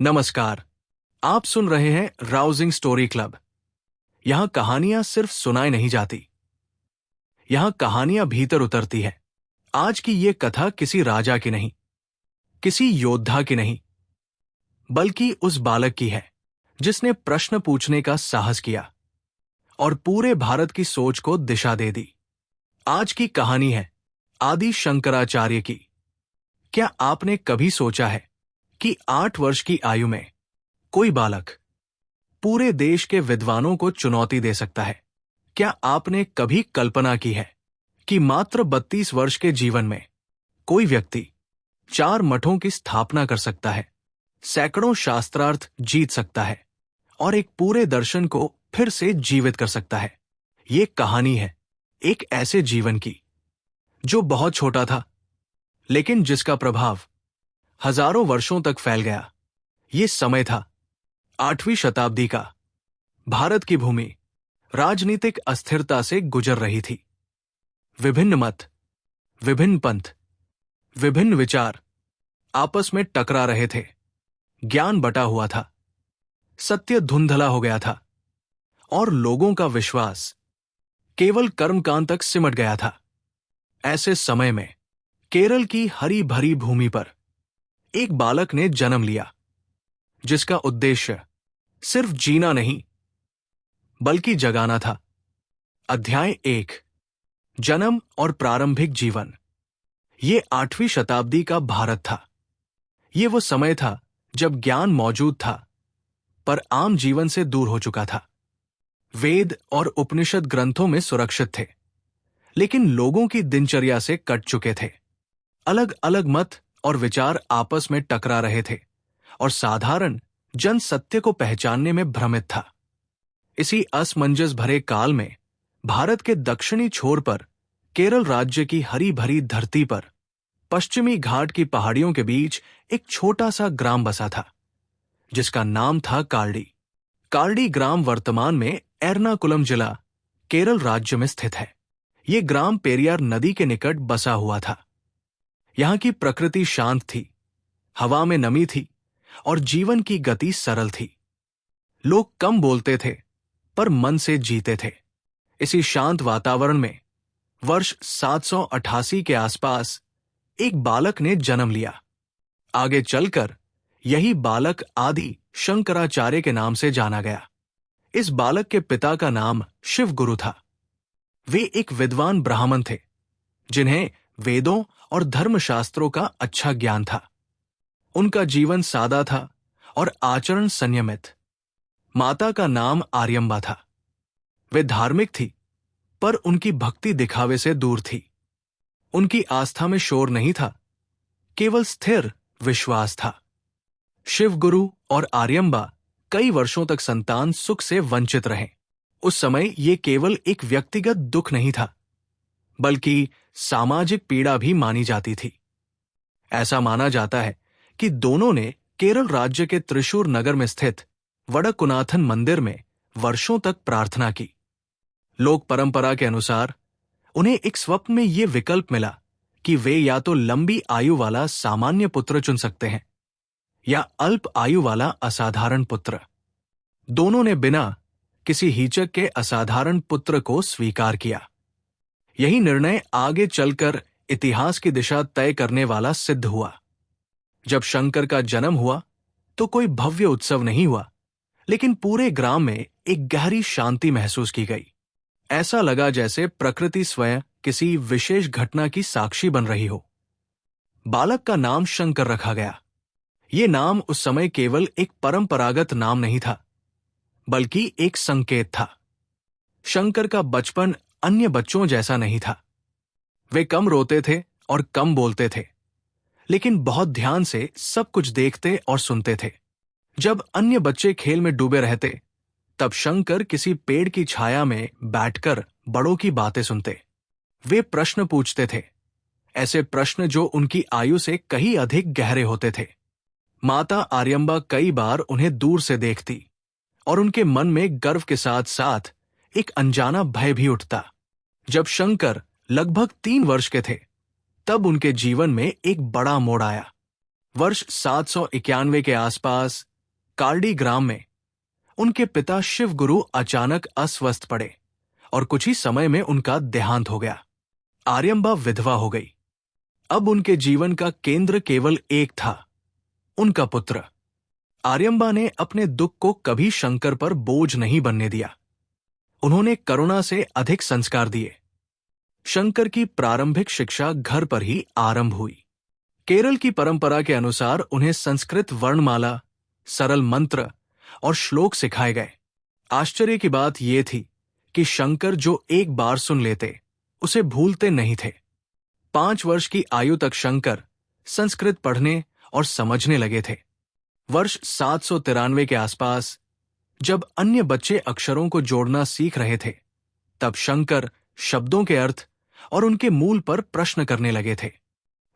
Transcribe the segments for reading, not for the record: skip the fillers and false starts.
नमस्कार। आप सुन रहे हैं राउजिंग स्टोरी क्लब। यहां कहानियां सिर्फ सुनाई नहीं जाती, यहां कहानियां भीतर उतरती है। आज की ये कथा किसी राजा की नहीं, किसी योद्धा की नहीं, बल्कि उस बालक की है जिसने प्रश्न पूछने का साहस किया और पूरे भारत की सोच को दिशा दे दी। आज की कहानी है आदि शंकराचार्य की। क्या आपने कभी सोचा है कि 8 वर्ष की आयु में कोई बालक पूरे देश के विद्वानों को चुनौती दे सकता है? क्या आपने कभी कल्पना की है कि मात्र 32 वर्ष के जीवन में कोई व्यक्ति 4 मठों की स्थापना कर सकता है, सैकड़ों शास्त्रार्थ जीत सकता है और एक पूरे दर्शन को फिर से जीवित कर सकता है? ये कहानी है एक ऐसे जीवन की जो बहुत छोटा था, लेकिन जिसका प्रभाव हजारों वर्षों तक फैल गया। ये समय था 8वीं शताब्दी का। भारत की भूमि राजनीतिक अस्थिरता से गुजर रही थी। विभिन्न मत, विभिन्न पंथ, विभिन्न विचार आपस में टकरा रहे थे। ज्ञान बटा हुआ था, सत्य धुंधला हो गया था और लोगों का विश्वास केवल कर्मकांड तक सिमट गया था। ऐसे समय में केरल की हरी भरी भूमि पर एक बालक ने जन्म लिया, जिसका उद्देश्य सिर्फ जीना नहीं बल्कि जगाना था। अध्याय 1, जन्म और प्रारंभिक जीवन। ये 8वीं शताब्दी का भारत था। ये वो समय था जब ज्ञान मौजूद था, पर आम जीवन से दूर हो चुका था। वेद और उपनिषद ग्रंथों में सुरक्षित थे, लेकिन लोगों की दिनचर्या से कट चुके थे। अलग अलग मत और विचार आपस में टकरा रहे थे और साधारण जन सत्य को पहचानने में भ्रमित था। इसी असमंजस भरे काल में भारत के दक्षिणी छोर पर केरल राज्य की हरी भरी धरती पर पश्चिमी घाट की पहाड़ियों के बीच एक छोटा सा ग्राम बसा था, जिसका नाम था कार्डी। कार्डी ग्राम वर्तमान में एर्नाकुलम जिला, केरल राज्य में स्थित है। ये ग्राम पेरियार नदी के निकट बसा हुआ था। यहां की प्रकृति शांत थी, हवा में नमी थी और जीवन की गति सरल थी। लोग कम बोलते थे, पर मन से जीते थे। इसी शांत वातावरण में वर्ष 788 के आसपास एक बालक ने जन्म लिया। आगे चलकर यही बालक आदि शंकराचार्य के नाम से जाना गया। इस बालक के पिता का नाम शिव गुरु था। वे एक विद्वान ब्राह्मण थे, जिन्हें वेदों और धर्मशास्त्रों का अच्छा ज्ञान था। उनका जीवन सादा था और आचरण संयमित। माता का नाम आर्यम्बा था। वे धार्मिक थी, पर उनकी भक्ति दिखावे से दूर थी। उनकी आस्था में शोर नहीं था, केवल स्थिर विश्वास था। शिव गुरु और आर्यम्बा कई वर्षों तक संतान सुख से वंचित रहे। उस समय ये केवल एक व्यक्तिगत दुख नहीं था, बल्कि सामाजिक पीड़ा भी मानी जाती थी। ऐसा माना जाता है कि दोनों ने केरल राज्य के त्रिशूर नगर में स्थित वडकुनाथन मंदिर में वर्षों तक प्रार्थना की। लोक परंपरा के अनुसार उन्हें एक स्वप्न में यह विकल्प मिला कि वे या तो लंबी आयु वाला सामान्य पुत्र चुन सकते हैं या अल्प आयु वाला असाधारण पुत्र। दोनों ने बिना किसी हिचक के असाधारण पुत्र को स्वीकार किया। यही निर्णय आगे चलकर इतिहास की दिशा तय करने वाला सिद्ध हुआ। जब शंकर का जन्म हुआ तो कोई भव्य उत्सव नहीं हुआ, लेकिन पूरे ग्राम में एक गहरी शांति महसूस की गई। ऐसा लगा जैसे प्रकृति स्वयं किसी विशेष घटना की साक्षी बन रही हो। बालक का नाम शंकर रखा गया। ये नाम उस समय केवल एक परंपरागत नाम नहीं था, बल्कि एक संकेत था। शंकर का बचपन अन्य बच्चों जैसा नहीं था। वे कम रोते थे और कम बोलते थे, लेकिन बहुत ध्यान से सब कुछ देखते और सुनते थे। जब अन्य बच्चे खेल में डूबे रहते, तब शंकर किसी पेड़ की छाया में बैठकर बड़ों की बातें सुनते। वे प्रश्न पूछते थे, ऐसे प्रश्न जो उनकी आयु से कहीं अधिक गहरे होते थे। माता आर्यम्बा कई बार उन्हें दूर से देखती और उनके मन में गर्व के साथ साथ एक अनजाना भय भी उठता। जब शंकर लगभग 3 वर्ष के थे, तब उनके जीवन में एक बड़ा मोड़ आया। वर्ष 791 के आसपास कार्डी ग्राम में उनके पिता शिव गुरु अचानक अस्वस्थ पड़े और कुछ ही समय में उनका देहांत हो गया। आर्यम्बा विधवा हो गई। अब उनके जीवन का केंद्र केवल एक था, उनका पुत्र। आर्यम्बा ने अपने दुख को कभी शंकर पर बोझ नहीं बनने दिया। उन्होंने करुणा से अधिक संस्कार दिए। शंकर की प्रारंभिक शिक्षा घर पर ही आरंभ हुई। केरल की परंपरा के अनुसार उन्हें संस्कृत वर्णमाला, सरल मंत्र और श्लोक सिखाए गए। आश्चर्य की बात यह थी कि शंकर जो एक बार सुन लेते उसे भूलते नहीं थे। 5 वर्ष की आयु तक शंकर संस्कृत पढ़ने और समझने लगे थे। वर्ष 793 के आसपास जब अन्य बच्चे अक्षरों को जोड़ना सीख रहे थे, तब शंकर शब्दों के अर्थ और उनके मूल पर प्रश्न करने लगे थे।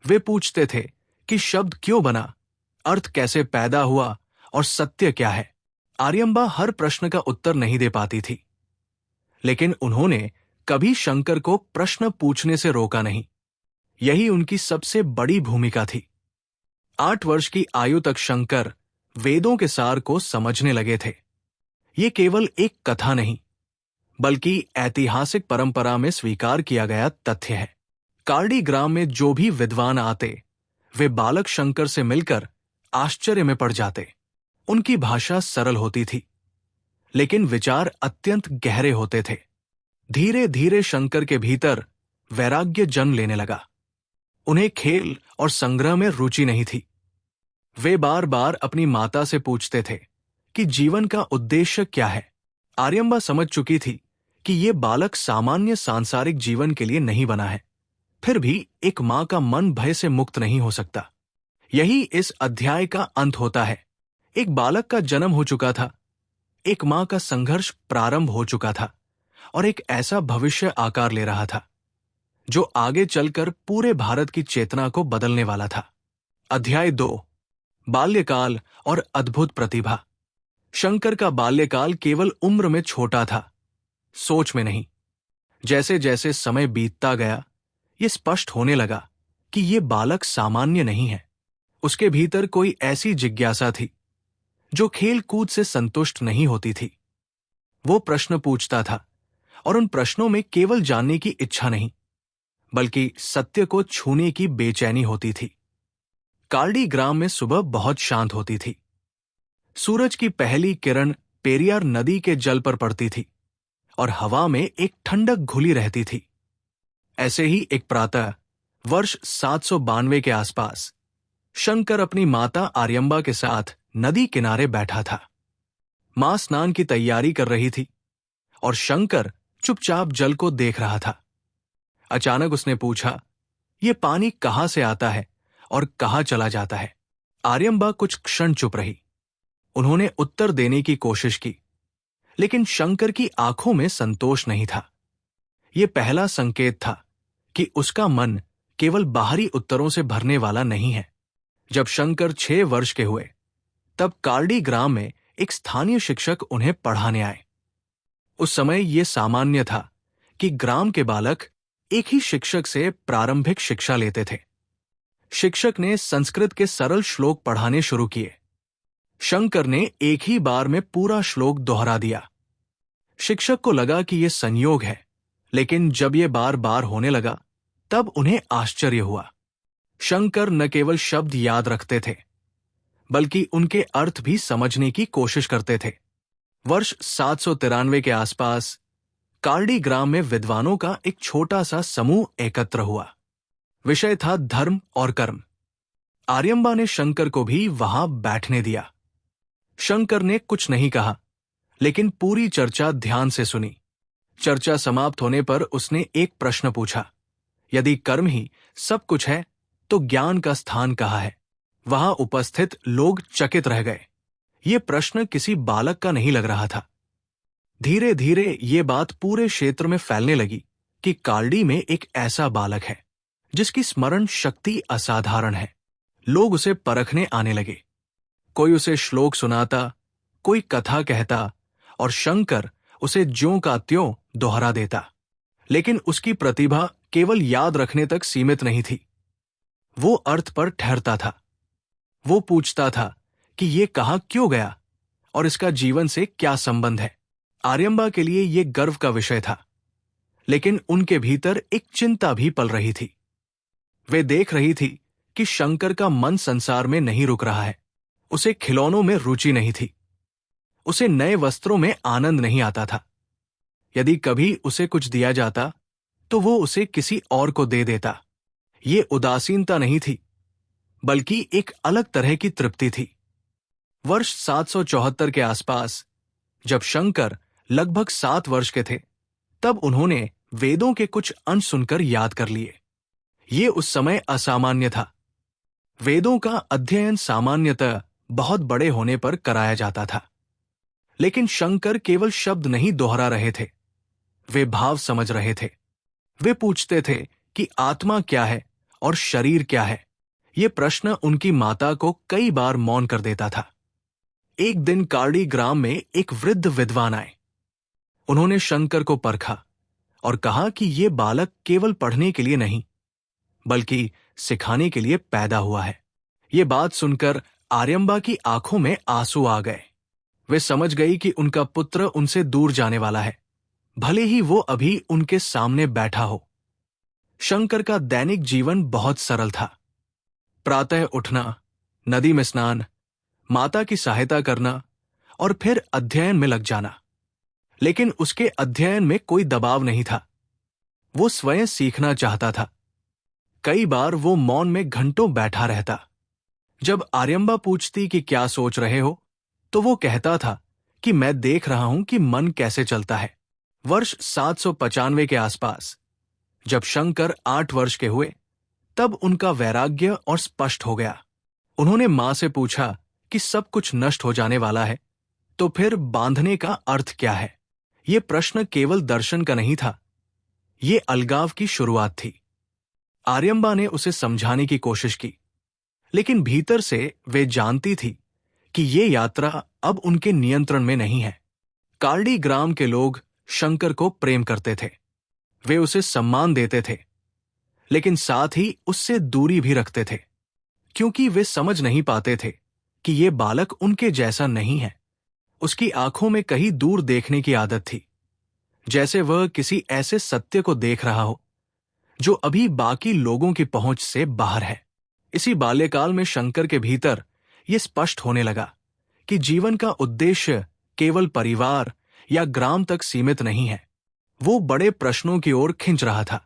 वे पूछते थे कि शब्द क्यों बना, अर्थ कैसे पैदा हुआ और सत्य क्या है। आर्यम्बा हर प्रश्न का उत्तर नहीं दे पाती थी, लेकिन उन्होंने कभी शंकर को प्रश्न पूछने से रोका नहीं। यही उनकी सबसे बड़ी भूमिका थी। 8 वर्ष की आयु तक शंकर वेदों के सार को समझने लगे थे। ये केवल एक कथा नहीं, बल्कि ऐतिहासिक परंपरा में स्वीकार किया गया तथ्य है। कार्डी ग्राम में जो भी विद्वान आते, वे बालक शंकर से मिलकर आश्चर्य में पड़ जाते। उनकी भाषा सरल होती थी, लेकिन विचार अत्यंत गहरे होते थे। धीरे धीरे शंकर के भीतर वैराग्य जन्म लेने लगा। उन्हें खेल और संग्रह में रुचि नहीं थी। वे बार बार अपनी माता से पूछते थे कि जीवन का उद्देश्य क्या है। आर्यम्बा समझ चुकी थी कि ये बालक सामान्य सांसारिक जीवन के लिए नहीं बना है। फिर भी एक मां का मन भय से मुक्त नहीं हो सकता। यही इस अध्याय का अंत होता है। एक बालक का जन्म हो चुका था, एक मां का संघर्ष प्रारंभ हो चुका था और एक ऐसा भविष्य आकार ले रहा था जो आगे चलकर पूरे भारत की चेतना को बदलने वाला था। अध्याय 2, बाल्यकाल और अद्भुत प्रतिभा। शंकर का बाल्यकाल केवल उम्र में छोटा था, सोच में नहीं। जैसे जैसे समय बीतता गया, ये स्पष्ट होने लगा कि ये बालक सामान्य नहीं है। उसके भीतर कोई ऐसी जिज्ञासा थी जो खेल कूद से संतुष्ट नहीं होती थी। वो प्रश्न पूछता था और उन प्रश्नों में केवल जानने की इच्छा नहीं, बल्कि सत्य को छूने की बेचैनी होती थी। कार्डी ग्राम में सुबह बहुत शांत होती थी। सूरज की पहली किरण पेरियार नदी के जल पर पड़ती थी और हवा में एक ठंडक घुली रहती थी। ऐसे ही एक प्रातः वर्ष 792 के आसपास शंकर अपनी माता आर्यम्बा के साथ नदी किनारे बैठा था। मां स्नान की तैयारी कर रही थी और शंकर चुपचाप जल को देख रहा था। अचानक उसने पूछा, "ये पानी कहां से आता है और कहां चला जाता है?" आर्यम्बा कुछ क्षण चुप रही। उन्होंने उत्तर देने की कोशिश की, लेकिन शंकर की आंखों में संतोष नहीं था। यह पहला संकेत था कि उसका मन केवल बाहरी उत्तरों से भरने वाला नहीं है। जब शंकर 6 वर्ष के हुए, तब कार्डी ग्राम में एक स्थानीय शिक्षक उन्हें पढ़ाने आए। उस समय यह सामान्य था कि ग्राम के बालक एक ही शिक्षक से प्रारंभिक शिक्षा लेते थे। शिक्षक ने संस्कृत के सरल श्लोक पढ़ाने शुरू किए। शंकर ने एक ही बार में पूरा श्लोक दोहरा दिया। शिक्षक को लगा कि यह संयोग है, लेकिन जब यह बार बार होने लगा, तब उन्हें आश्चर्य हुआ। शंकर न केवल शब्द याद रखते थे, बल्कि उनके अर्थ भी समझने की कोशिश करते थे। वर्ष 793 के आसपास कार्डी ग्राम में विद्वानों का एक छोटा सा समूह एकत्र हुआ। विषय था धर्म और कर्म। आर्यम्बा ने शंकर को भी वहां बैठने दिया। शंकर ने कुछ नहीं कहा, लेकिन पूरी चर्चा ध्यान से सुनी। चर्चा समाप्त होने पर उसने एक प्रश्न पूछा, "यदि कर्म ही सब कुछ है, तो ज्ञान का स्थान कहाँ है?" वहां उपस्थित लोग चकित रह गए। ये प्रश्न किसी बालक का नहीं लग रहा था। धीरे धीरे ये बात पूरे क्षेत्र में फैलने लगी कि कार्डी में एक ऐसा बालक है जिसकी स्मरण शक्ति असाधारण है। लोग उसे परखने आने लगे। कोई उसे श्लोक सुनाता, कोई कथा कहता और शंकर उसे ज्यों का त्यों दोहरा देता। लेकिन उसकी प्रतिभा केवल याद रखने तक सीमित नहीं थी। वो अर्थ पर ठहरता था। वो पूछता था कि ये कहाँ क्यों गया और इसका जीवन से क्या संबंध है। आर्यम्बा के लिए यह गर्व का विषय था, लेकिन उनके भीतर एक चिंता भी पल रही थी। वे देख रही थी कि शंकर का मन संसार में नहीं रुक रहा है। उसे खिलौनों में रुचि नहीं थी, उसे नए वस्त्रों में आनंद नहीं आता था। यदि कभी उसे कुछ दिया जाता तो वो उसे किसी और को दे देता। ये उदासीनता नहीं थी, बल्कि एक अलग तरह की तृप्ति थी। वर्ष 774 के आसपास, जब शंकर लगभग 7 वर्ष के थे, तब उन्होंने वेदों के कुछ अंश सुनकर याद कर लिए। ये उस समय असामान्य था। वेदों का अध्ययन सामान्यतः बहुत बड़े होने पर कराया जाता था, लेकिन शंकर केवल शब्द नहीं दोहरा रहे थे, वे भाव समझ रहे थे। वे पूछते थे कि आत्मा क्या है और शरीर क्या है। ये प्रश्न उनकी माता को कई बार मौन कर देता था। एक दिन कार्डी ग्राम में एक वृद्ध विद्वान आए। उन्होंने शंकर को परखा और कहा कि ये बालक केवल पढ़ने के लिए नहीं, बल्कि सिखाने के लिए पैदा हुआ है। ये बात सुनकर आर्यम्बा की आंखों में आंसू आ गए। वे समझ गई कि उनका पुत्र उनसे दूर जाने वाला है, भले ही वो अभी उनके सामने बैठा हो। शंकर का दैनिक जीवन बहुत सरल था। प्रातः उठना, नदी में स्नान, माता की सहायता करना और फिर अध्ययन में लग जाना। लेकिन उसके अध्ययन में कोई दबाव नहीं था। वो स्वयं सीखना चाहता था। कई बार वो मौन में घंटों बैठा रहता। जब आर्यम्बा पूछती कि क्या सोच रहे हो, तो वो कहता था कि मैं देख रहा हूं कि मन कैसे चलता है। वर्ष 795 के आसपास, जब शंकर 8 वर्ष के हुए, तब उनका वैराग्य और स्पष्ट हो गया। उन्होंने मां से पूछा कि सब कुछ नष्ट हो जाने वाला है, तो फिर बांधने का अर्थ क्या है। ये प्रश्न केवल दर्शन का नहीं था, ये अलगाव की शुरुआत थी। आर्यम्बा ने उसे समझाने की कोशिश की, लेकिन भीतर से वे जानती थी कि ये यात्रा अब उनके नियंत्रण में नहीं है। कार्डी ग्राम के लोग शंकर को प्रेम करते थे। वे उसे सम्मान देते थे, लेकिन साथ ही उससे दूरी भी रखते थे, क्योंकि वे समझ नहीं पाते थे कि ये बालक उनके जैसा नहीं है। उसकी आंखों में कहीं दूर देखने की आदत थी, जैसे वह किसी ऐसे सत्य को देख रहा हो जो अभी बाकी लोगों की पहुंच से बाहर है। इसी बाल्यकाल में शंकर के भीतर यह स्पष्ट होने लगा कि जीवन का उद्देश्य केवल परिवार या ग्राम तक सीमित नहीं है। वो बड़े प्रश्नों की ओर खिंच रहा था।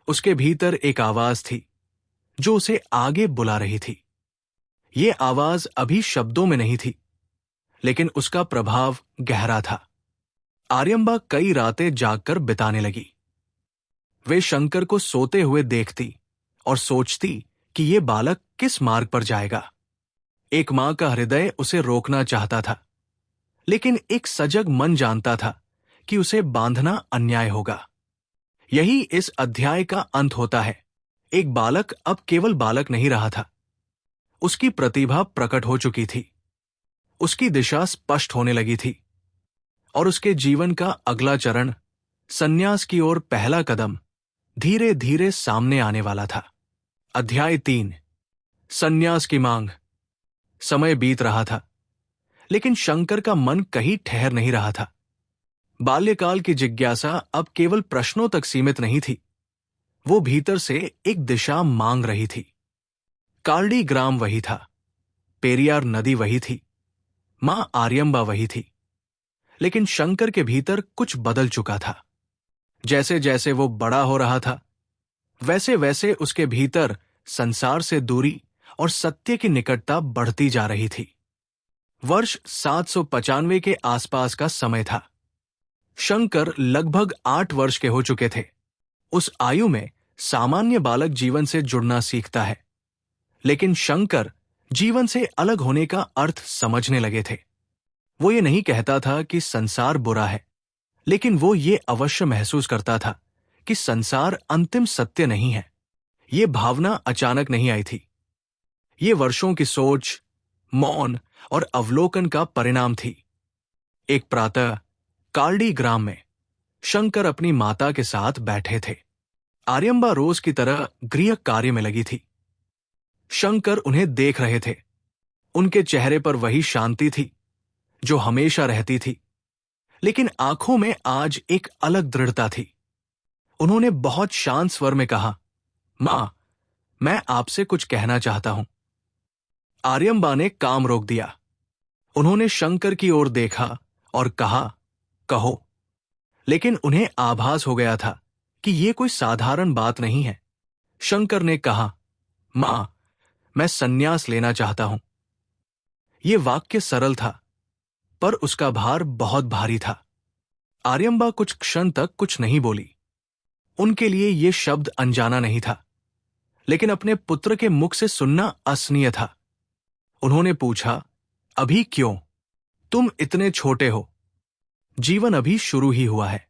उसके भीतर एक आवाज थी जो उसे आगे बुला रही थी। ये आवाज अभी शब्दों में नहीं थी, लेकिन उसका प्रभाव गहरा था। आर्यम्बा कई रातें जागकर बिताने लगी। वे शंकर को सोते हुए देखती और सोचती कि ये बालक किस मार्ग पर जाएगा। एक मां का हृदय उसे रोकना चाहता था, लेकिन एक सजग मन जानता था कि उसे बांधना अन्याय होगा। यही इस अध्याय का अंत होता है। एक बालक अब केवल बालक नहीं रहा था। उसकी प्रतिभा प्रकट हो चुकी थी, उसकी दिशा स्पष्ट होने लगी थी, और उसके जीवन का अगला चरण, संन्यास की ओर पहला कदम, धीरे धीरे सामने आने वाला था। अध्याय 3, संन्यास की मांग। समय बीत रहा था, लेकिन शंकर का मन कहीं ठहर नहीं रहा था। बाल्यकाल की जिज्ञासा अब केवल प्रश्नों तक सीमित नहीं थी, वो भीतर से एक दिशा मांग रही थी। कार्डी ग्राम वही था, पेरियार नदी वही थी, मां आर्यम्बा वही थी, लेकिन शंकर के भीतर कुछ बदल चुका था। जैसे जैसे वो बड़ा हो रहा था, वैसे वैसे उसके भीतर संसार से दूरी और सत्य की निकटता बढ़ती जा रही थी। वर्ष 795 के आसपास का समय था। शंकर लगभग 8 वर्ष के हो चुके थे। उस आयु में सामान्य बालक जीवन से जुड़ना सीखता है, लेकिन शंकर जीवन से अलग होने का अर्थ समझने लगे थे। वो ये नहीं कहता था कि संसार बुरा है, लेकिन वो ये अवश्य महसूस करता था कि संसार अंतिम सत्य नहीं है। ये भावना अचानक नहीं आई थी, ये वर्षों की सोच, मौन और अवलोकन का परिणाम थी। एक प्रातः कार्डी ग्राम में शंकर अपनी माता के साथ बैठे थे। आर्यम्बा रोज की तरह गृह कार्य में लगी थी। शंकर उन्हें देख रहे थे। उनके चेहरे पर वही शांति थी जो हमेशा रहती थी, लेकिन आंखों में आज एक अलग दृढ़ता थी। उन्होंने बहुत शांत स्वर में कहा, मां, मैं आपसे कुछ कहना चाहता हूं। आर्यम्बा ने काम रोक दिया। उन्होंने शंकर की ओर देखा और कहा, कहो। लेकिन उन्हें आभास हो गया था कि यह कोई साधारण बात नहीं है। शंकर ने कहा, मां, मैं संन्यास लेना चाहता हूं। यह वाक्य सरल था, पर उसका भार बहुत भारी था। आर्यम्बा कुछ क्षण तक कुछ नहीं बोली। उनके लिए यह शब्द अनजाना नहीं था, लेकिन अपने पुत्र के मुख से सुनना असहनीय था। उन्होंने पूछा, अभी क्यों? तुम इतने छोटे हो, जीवन अभी शुरू ही हुआ है।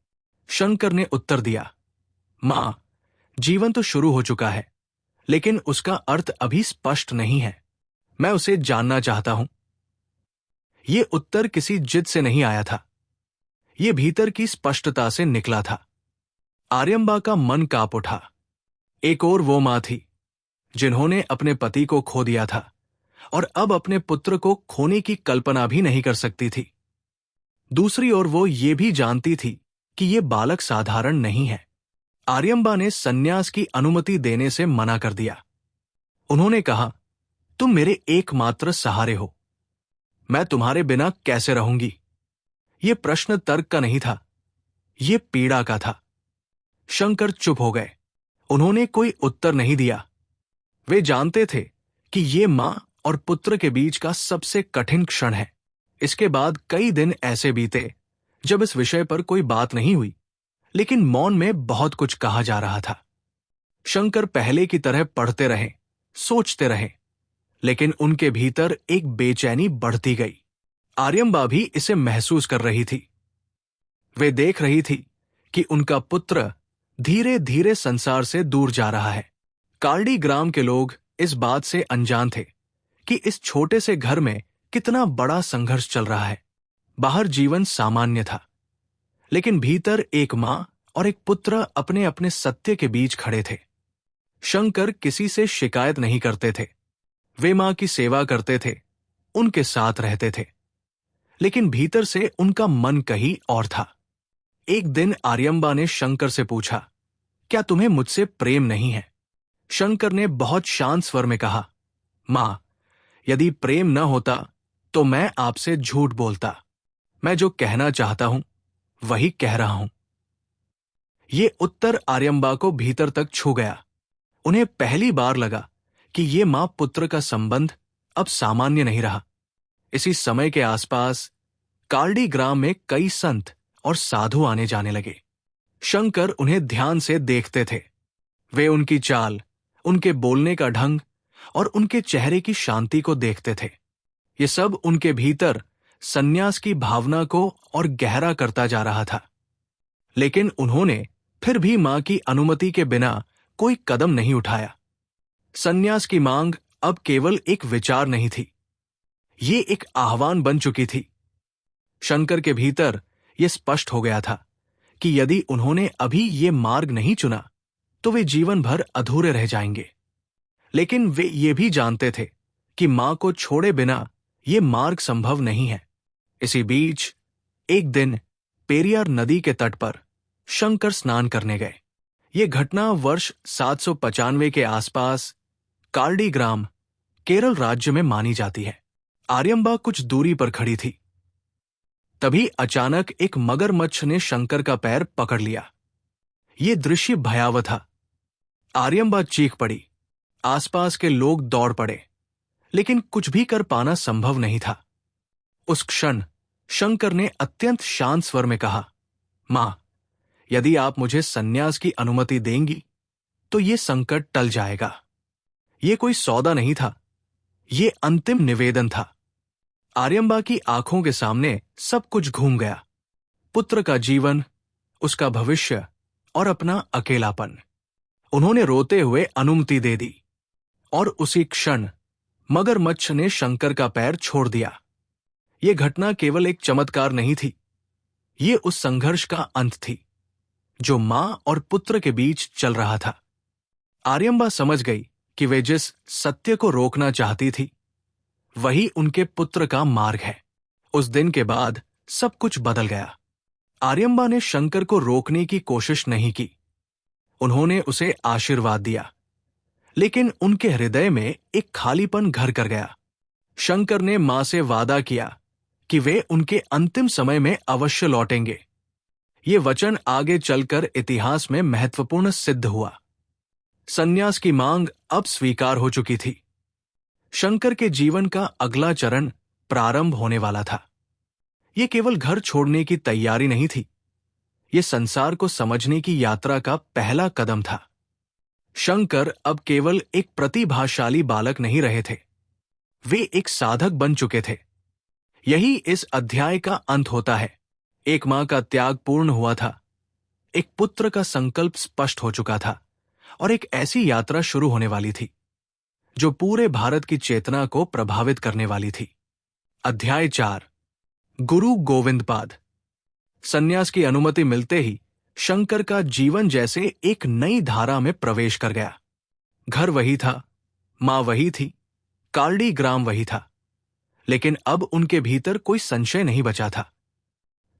शंकर ने उत्तर दिया, मां, जीवन तो शुरू हो चुका है, लेकिन उसका अर्थ अभी स्पष्ट नहीं है। मैं उसे जानना चाहता हूं। यह उत्तर किसी जिद से नहीं आया था, यह भीतर की स्पष्टता से निकला था। आर्यम्बा का मन कांप उठा। एक और वो मां थी जिन्होंने अपने पति को खो दिया था और अब अपने पुत्र को खोने की कल्पना भी नहीं कर सकती थी। दूसरी ओर वो ये भी जानती थी कि ये बालक साधारण नहीं है। आर्यम्बा ने संन्यास की अनुमति देने से मना कर दिया। उन्होंने कहा, तुम मेरे एकमात्र सहारे हो, मैं तुम्हारे बिना कैसे रहूंगी? ये प्रश्न तर्क का नहीं था, ये पीड़ा का था। शंकर चुप हो गए। उन्होंने कोई उत्तर नहीं दिया। वे जानते थे कि ये मां और पुत्र के बीच का सबसे कठिन क्षण है। इसके बाद कई दिन ऐसे बीते जब इस विषय पर कोई बात नहीं हुई, लेकिन मौन में बहुत कुछ कहा जा रहा था। शंकर पहले की तरह पढ़ते रहे, सोचते रहे, लेकिन उनके भीतर एक बेचैनी बढ़ती गई। आर्यम्बा भी इसे महसूस कर रही थी। वे देख रही थी कि उनका पुत्र धीरे धीरे संसार से दूर जा रहा है। कार्डी ग्राम के लोग इस बात से अनजान थे कि इस छोटे से घर में कितना बड़ा संघर्ष चल रहा है। बाहर जीवन सामान्य था, लेकिन भीतर एक मां और एक पुत्र अपने अपने सत्य के बीच खड़े थे। शंकर किसी से शिकायत नहीं करते थे। वे मां की सेवा करते थे, उनके साथ रहते थे, लेकिन भीतर से उनका मन कहीं और था। एक दिन आर्यम्बा ने शंकर से पूछा, क्या तुम्हें मुझसे प्रेम नहीं है? शंकर ने बहुत शांत स्वर में कहा, मां, यदि प्रेम न होता तो मैं आपसे झूठ बोलता। मैं जो कहना चाहता हूं वही कह रहा हूं। ये उत्तर आर्यम्बा को भीतर तक छू गया। उन्हें पहली बार लगा कि ये मां पुत्र का संबंध अब सामान्य नहीं रहा। इसी समय के आसपास कार्डी ग्राम में कई संत और साधु आने जाने लगे। शंकर उन्हें ध्यान से देखते थे। वे उनकी चाल, उनके बोलने का ढंग और उनके चेहरे की शांति को देखते थे। ये सब उनके भीतर संन्यास की भावना को और गहरा करता जा रहा था। लेकिन उन्होंने फिर भी मां की अनुमति के बिना कोई कदम नहीं उठाया। संन्यास की मांग अब केवल एक विचार नहीं थी, ये एक आह्वान बन चुकी थी। शंकर के भीतर यह स्पष्ट हो गया था कि यदि उन्होंने अभी ये मार्ग नहीं चुना तो वे जीवन भर अधूरे रह जाएंगे। लेकिन वे ये भी जानते थे कि मां को छोड़े बिना ये मार्ग संभव नहीं है। इसी बीच एक दिन पेरियार नदी के तट पर शंकर स्नान करने गए। ये घटना वर्ष 795 के आसपास कार्डी ग्राम, केरल राज्य में मानी जाती है। आर्यम्बा कुछ दूरी पर खड़ी थी। तभी अचानक एक मगरमच्छ ने शंकर का पैर पकड़ लिया। ये दृश्य भयावह था। आर्यम्बा चीख पड़ी। आसपास के लोग दौड़ पड़े, लेकिन कुछ भी कर पाना संभव नहीं था। उस क्षण शंकर ने अत्यंत शांत स्वर में कहा, मां, यदि आप मुझे संन्यास की अनुमति देंगी तो ये संकट टल जाएगा। ये कोई सौदा नहीं था, ये अंतिम निवेदन था। आर्यम्बा की आंखों के सामने सब कुछ घूम गया। पुत्र का जीवन, उसका भविष्य और अपना अकेलापन। उन्होंने रोते हुए अनुमति दे दी और उसी क्षण मगरमच्छ ने शंकर का पैर छोड़ दिया। यह घटना केवल एक चमत्कार नहीं थी, ये उस संघर्ष का अंत थी जो मां और पुत्र के बीच चल रहा था। आर्यम्बा समझ गई कि वे जिस सत्य को रोकना चाहती थी वही उनके पुत्र का मार्ग है। उस दिन के बाद सब कुछ बदल गया। आर्यम्बा ने शंकर को रोकने की कोशिश नहीं की। उन्होंने उसे आशीर्वाद दिया, लेकिन उनके हृदय में एक खालीपन घर कर गया। शंकर ने मां से वादा किया कि वे उनके अंतिम समय में अवश्य लौटेंगे। ये वचन आगे चलकर इतिहास में महत्वपूर्ण सिद्ध हुआ। संन्यास की मांग अब स्वीकार हो चुकी थी। शंकर के जीवन का अगला चरण प्रारंभ होने वाला था। ये केवल घर छोड़ने की तैयारी नहीं थी, ये संसार को समझने की यात्रा का पहला कदम था। शंकर अब केवल एक प्रतिभाशाली बालक नहीं रहे थे, वे एक साधक बन चुके थे। यही इस अध्याय का अंत होता है। एक मां का त्याग पूर्ण हुआ था, एक पुत्र का संकल्प स्पष्ट हो चुका था, और एक ऐसी यात्रा शुरू होने वाली थी जो पूरे भारत की चेतना को प्रभावित करने वाली थी। अध्याय 4, गुरु गोविंदपाद। संन्यास की अनुमति मिलते ही शंकर का जीवन जैसे एक नई धारा में प्रवेश कर गया। घर वही था, मां वही थी, कालड़ी ग्राम वही था, लेकिन अब उनके भीतर कोई संशय नहीं बचा था।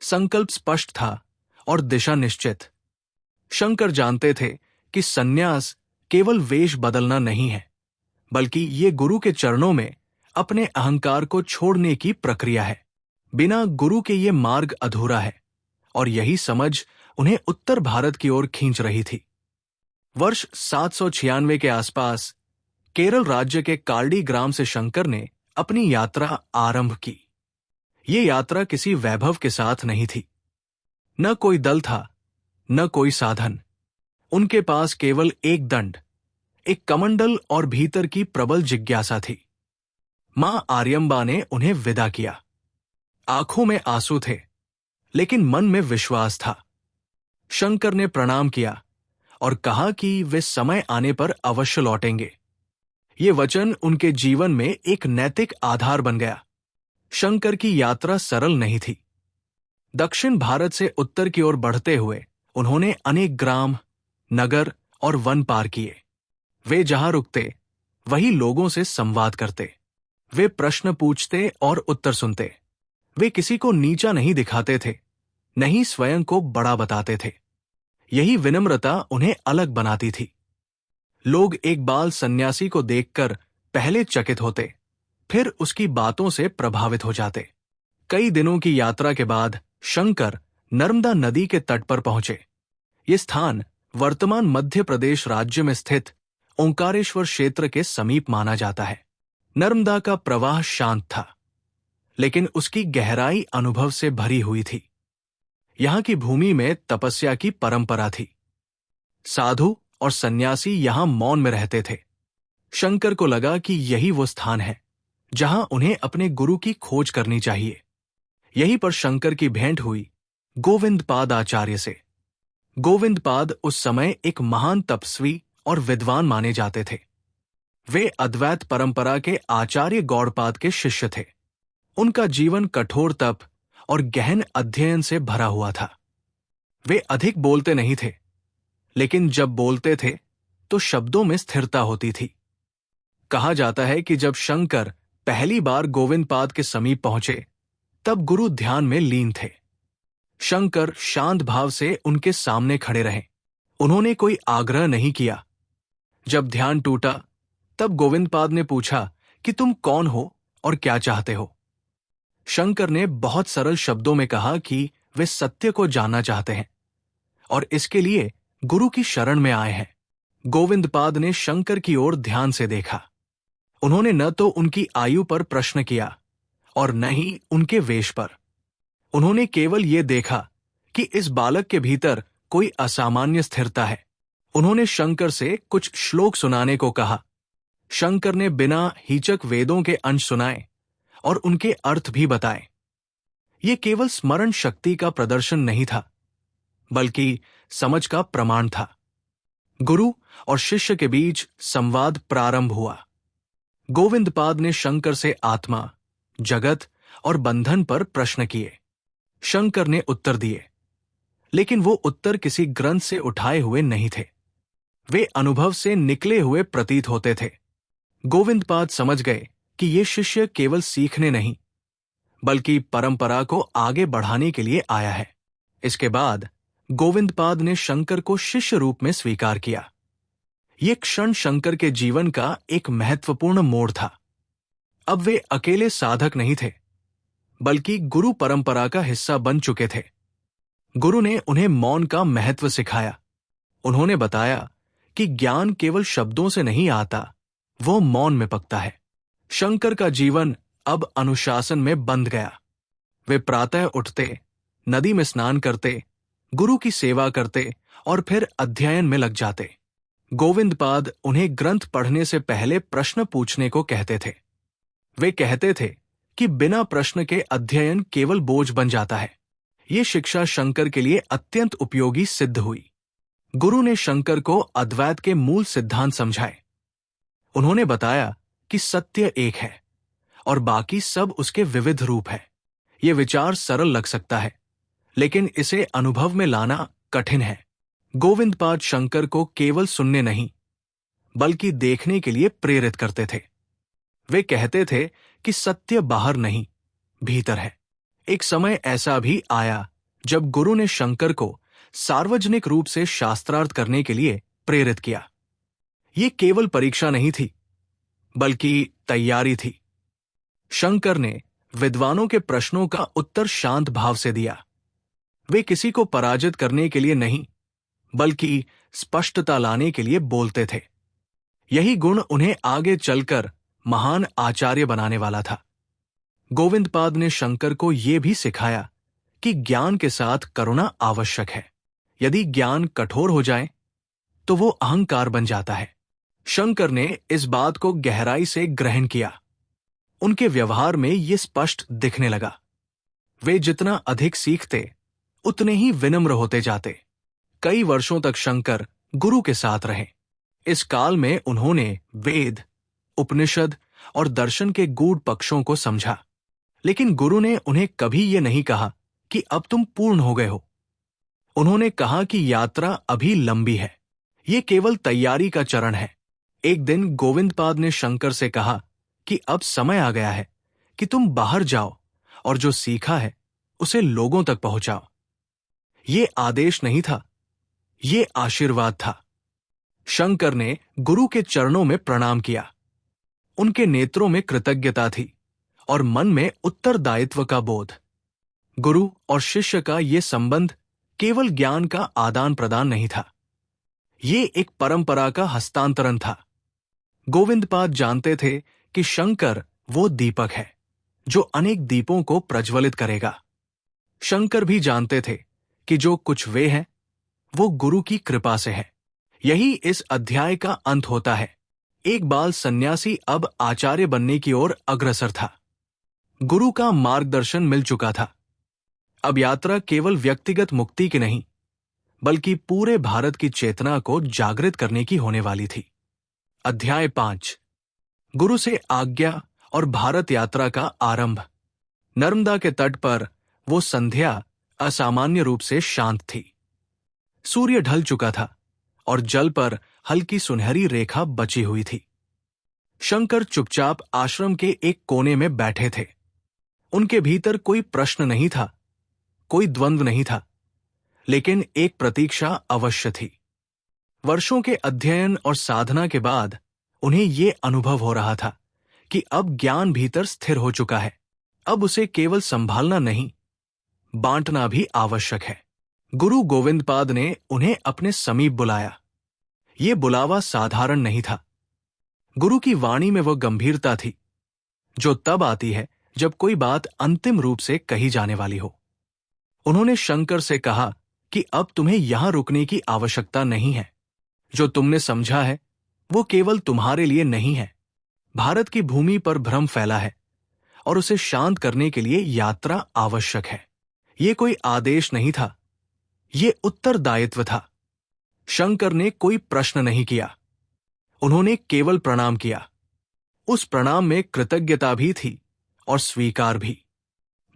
संकल्प स्पष्ट था और दिशा निश्चित। शंकर जानते थे कि संन्यास केवल वेश बदलना नहीं है, बल्कि ये गुरु के चरणों में अपने अहंकार को छोड़ने की प्रक्रिया है। बिना गुरु के ये मार्ग अधूरा है, और यही समझ उन्हें उत्तर भारत की ओर खींच रही थी। वर्ष 796 के आसपास केरल राज्य के कालड़ी ग्राम से शंकर ने अपनी यात्रा आरंभ की। ये यात्रा किसी वैभव के साथ नहीं थी। न कोई दल था, न कोई साधन। उनके पास केवल एक दंड, एक कमंडल और भीतर की प्रबल जिज्ञासा थी। मां आर्यम्बा ने उन्हें विदा किया। आंखों में आंसू थे, लेकिन मन में विश्वास था। शंकर ने प्रणाम किया और कहा कि वे समय आने पर अवश्य लौटेंगे। ये वचन उनके जीवन में एक नैतिक आधार बन गया। शंकर की यात्रा सरल नहीं थी। दक्षिण भारत से उत्तर की ओर बढ़ते हुए उन्होंने अनेक ग्राम, नगर और वन पार किए। वे जहां रुकते, वही लोगों से संवाद करते। वे प्रश्न पूछते और उत्तर सुनते। वे किसी को नीचा नहीं दिखाते थे, नहीं स्वयं को बड़ा बताते थे। यही विनम्रता उन्हें अलग बनाती थी। लोग एक बाल सन्यासी को देखकर पहले चकित होते, फिर उसकी बातों से प्रभावित हो जाते। कई दिनों की यात्रा के बाद शंकर नर्मदा नदी के तट पर पहुंचे। ये स्थान वर्तमान मध्य प्रदेश राज्य में स्थित ओंकारेश्वर क्षेत्र के समीप माना जाता है। नर्मदा का प्रवाह शांत था, लेकिन उसकी गहराई अनुभव से भरी हुई थी। यहां की भूमि में तपस्या की परंपरा थी। साधु और सन्यासी यहां मौन में रहते थे। शंकर को लगा कि यही वो स्थान है जहां उन्हें अपने गुरु की खोज करनी चाहिए। यहीं पर शंकर की भेंट हुई गोविंदपाद आचार्य से। गोविंदपाद उस समय एक महान तपस्वी और विद्वान माने जाते थे। वे अद्वैत परंपरा के आचार्य गौड़पाद के शिष्य थे। उनका जीवन कठोर तप और गहन अध्ययन से भरा हुआ था। वे अधिक बोलते नहीं थे, लेकिन जब बोलते थे तो शब्दों में स्थिरता होती थी। कहा जाता है कि जब शंकर पहली बार गोविंदपाद के समीप पहुंचे, तब गुरु ध्यान में लीन थे। शंकर शांत भाव से उनके सामने खड़े रहे। उन्होंने कोई आग्रह नहीं किया। जब ध्यान टूटा, तब गोविंदपाद ने पूछा कि तुम कौन हो और क्या चाहते हो। शंकर ने बहुत सरल शब्दों में कहा कि वे सत्य को जानना चाहते हैं और इसके लिए गुरु की शरण में आए हैं। गोविंदपाद ने शंकर की ओर ध्यान से देखा। उन्होंने न तो उनकी आयु पर प्रश्न किया और न ही उनके वेश पर। उन्होंने केवल ये देखा कि इस बालक के भीतर कोई असामान्य स्थिरता है। उन्होंने शंकर से कुछ श्लोक सुनाने को कहा। शंकर ने बिना हिचक वेदों के अंश सुनाए और उनके अर्थ भी बताए। ये केवल स्मरण शक्ति का प्रदर्शन नहीं था, बल्कि समझ का प्रमाण था। गुरु और शिष्य के बीच संवाद प्रारंभ हुआ। गोविंदपाद ने शंकर से आत्मा, जगत और बंधन पर प्रश्न किए। शंकर ने उत्तर दिए, लेकिन वो उत्तर किसी ग्रंथ से उठाए हुए नहीं थे। वे अनुभव से निकले हुए प्रतीत होते थे। गोविंदपाद समझ गए कि ये शिष्य केवल सीखने नहीं, बल्कि परंपरा को आगे बढ़ाने के लिए आया है। इसके बाद गोविंदपाद ने शंकर को शिष्य रूप में स्वीकार किया। ये क्षण शंकर के जीवन का एक महत्वपूर्ण मोड़ था। अब वे अकेले साधक नहीं थे, बल्कि गुरु परंपरा का हिस्सा बन चुके थे। गुरु ने उन्हें मौन का महत्व सिखाया। उन्होंने बताया कि ज्ञान केवल शब्दों से नहीं आता, वो मौन में पकता है। शंकर का जीवन अब अनुशासन में बंध गया। वे प्रातः उठते, नदी में स्नान करते, गुरु की सेवा करते और फिर अध्ययन में लग जाते। गोविंदपाद उन्हें ग्रंथ पढ़ने से पहले प्रश्न पूछने को कहते थे। वे कहते थे कि बिना प्रश्न के अध्ययन केवल बोझ बन जाता है। ये शिक्षा शंकर के लिए अत्यंत उपयोगी सिद्ध हुई। गुरु ने शंकर को अद्वैत के मूल सिद्धांत समझाए। उन्होंने बताया कि सत्य एक है और बाकी सब उसके विविध रूप है। ये विचार सरल लग सकता है, लेकिन इसे अनुभव में लाना कठिन है। गोविंदपाद शंकर को केवल सुनने नहीं, बल्कि देखने के लिए प्रेरित करते थे। वे कहते थे कि सत्य बाहर नहीं, भीतर है। एक समय ऐसा भी आया जब गुरु ने शंकर को सार्वजनिक रूप से शास्त्रार्थ करने के लिए प्रेरित किया। ये केवल परीक्षा नहीं थी, बल्कि तैयारी थी। शंकर ने विद्वानों के प्रश्नों का उत्तर शांत भाव से दिया। वे किसी को पराजित करने के लिए नहीं, बल्कि स्पष्टता लाने के लिए बोलते थे। यही गुण उन्हें आगे चलकर महान आचार्य बनाने वाला था। गोविंदपाद ने शंकर को यह भी सिखाया कि ज्ञान के साथ करुणा आवश्यक है। यदि ज्ञान कठोर हो जाए तो वो अहंकार बन जाता है। शंकर ने इस बात को गहराई से ग्रहण किया। उनके व्यवहार में ये स्पष्ट दिखने लगा। वे जितना अधिक सीखते, उतने ही विनम्र होते जाते। कई वर्षों तक शंकर गुरु के साथ रहे। इस काल में उन्होंने वेद, उपनिषद और दर्शन के गूढ़ पक्षों को समझा। लेकिन गुरु ने उन्हें कभी ये नहीं कहा कि अब तुम पूर्ण हो गए हो। उन्होंने कहा कि यात्रा अभी लंबी है, ये केवल तैयारी का चरण है। एक दिन गोविंदपाद ने शंकर से कहा कि अब समय आ गया है कि तुम बाहर जाओ और जो सीखा है उसे लोगों तक पहुंचाओ। ये आदेश नहीं था, ये आशीर्वाद था। शंकर ने गुरु के चरणों में प्रणाम किया। उनके नेत्रों में कृतज्ञता थी और मन में उत्तरदायित्व का बोध। गुरु और शिष्य का ये संबंध केवल ज्ञान का आदान प्रदान नहीं था, ये एक परंपरा का हस्तांतरण था। गोविंदपाद जानते थे कि शंकर वो दीपक है जो अनेक दीपों को प्रज्वलित करेगा। शंकर भी जानते थे कि जो कुछ वे हैं, वो गुरु की कृपा से है। यही इस अध्याय का अंत होता है। एक बाल सन्यासी अब आचार्य बनने की ओर अग्रसर था। गुरु का मार्गदर्शन मिल चुका था। अब यात्रा केवल व्यक्तिगत मुक्ति की नहीं, बल्कि पूरे भारत की चेतना को जागृत करने की होने वाली थी। अध्याय 5, गुरु से आज्ञा और भारत यात्रा का आरंभ। नर्मदा के तट पर वो संध्या असामान्य रूप से शांत थी। सूर्य ढल चुका था और जल पर हल्की सुनहरी रेखा बची हुई थी। शंकर चुपचाप आश्रम के एक कोने में बैठे थे। उनके भीतर कोई प्रश्न नहीं था, कोई द्वंद्व नहीं था, लेकिन एक प्रतीक्षा अवश्य थी। वर्षों के अध्ययन और साधना के बाद उन्हें ये अनुभव हो रहा था कि अब ज्ञान भीतर स्थिर हो चुका है। अब उसे केवल संभालना नहीं, बांटना भी आवश्यक है। गुरु गोविंदपाद ने उन्हें अपने समीप बुलाया। ये बुलावा साधारण नहीं था। गुरु की वाणी में वह गंभीरता थी जो तब आती है जब कोई बात अंतिम रूप से कही जाने वाली हो। उन्होंने शंकर से कहा कि अब तुम्हें यहां रुकने की आवश्यकता नहीं है। जो तुमने समझा है वो केवल तुम्हारे लिए नहीं है। भारत की भूमि पर भ्रम फैला है और उसे शांत करने के लिए यात्रा आवश्यक है। ये कोई आदेश नहीं था, ये उत्तरदायित्व था। शंकर ने कोई प्रश्न नहीं किया, उन्होंने केवल प्रणाम किया। उस प्रणाम में कृतज्ञता भी थी और स्वीकार भी।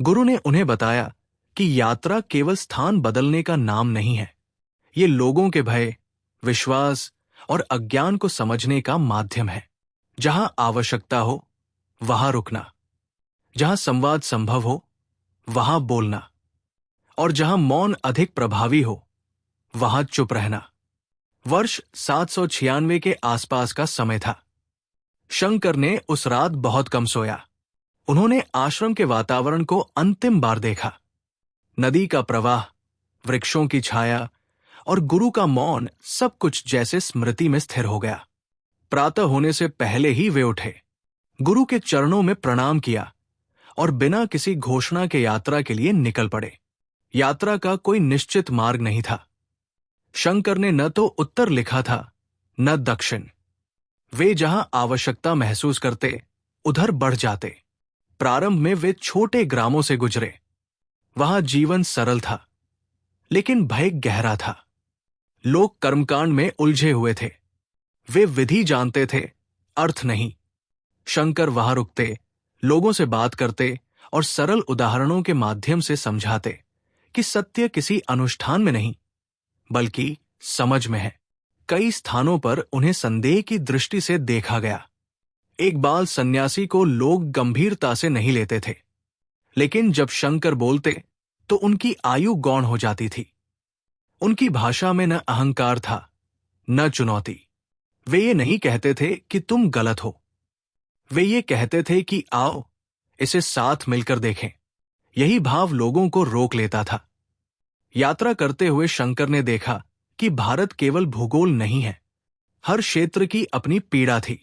गुरु ने उन्हें बताया कि यात्रा केवल स्थान बदलने का नाम नहीं है, ये लोगों के भय, विश्वास और अज्ञान को समझने का माध्यम है। जहां आवश्यकता हो वहां रुकना, जहां संवाद संभव हो वहां बोलना, और जहां मौन अधिक प्रभावी हो वहां चुप रहना। वर्ष 796 के आसपास का समय था। शंकर ने उस रात बहुत कम सोया। उन्होंने आश्रम के वातावरण को अंतिम बार देखा। नदी का प्रवाह, वृक्षों की छाया और गुरु का मौन, सब कुछ जैसे स्मृति में स्थिर हो गया। प्रातः होने से पहले ही वे उठे, गुरु के चरणों में प्रणाम किया और बिना किसी घोषणा के यात्रा के लिए निकल पड़े। यात्रा का कोई निश्चित मार्ग नहीं था। शंकर ने न तो उत्तर लिखा था न दक्षिण। वे जहां आवश्यकता महसूस करते उधर बढ़ जाते। प्रारंभ में वे छोटे ग्रामों से गुजरे। वहां जीवन सरल था, लेकिन भय गहरा था। लोग कर्मकांड में उलझे हुए थे। वे विधि जानते थे, अर्थ नहीं। शंकर वहां रुकते, लोगों से बात करते और सरल उदाहरणों के माध्यम से समझाते कि सत्य किसी अनुष्ठान में नहीं, बल्कि समझ में है। कई स्थानों पर उन्हें संदेह की दृष्टि से देखा गया। एक बाल सन्यासी को लोग गंभीरता से नहीं लेते थे, लेकिन जब शंकर बोलते तो उनकी आयु गौण हो जाती थी। उनकी भाषा में न अहंकार था न चुनौती। वे ये नहीं कहते थे कि तुम गलत हो। वे ये कहते थे कि आओ इसे साथ मिलकर देखें। यही भाव लोगों को रोक लेता था। यात्रा करते हुए शंकर ने देखा कि भारत केवल भूगोल नहीं है। हर क्षेत्र की अपनी पीड़ा थी।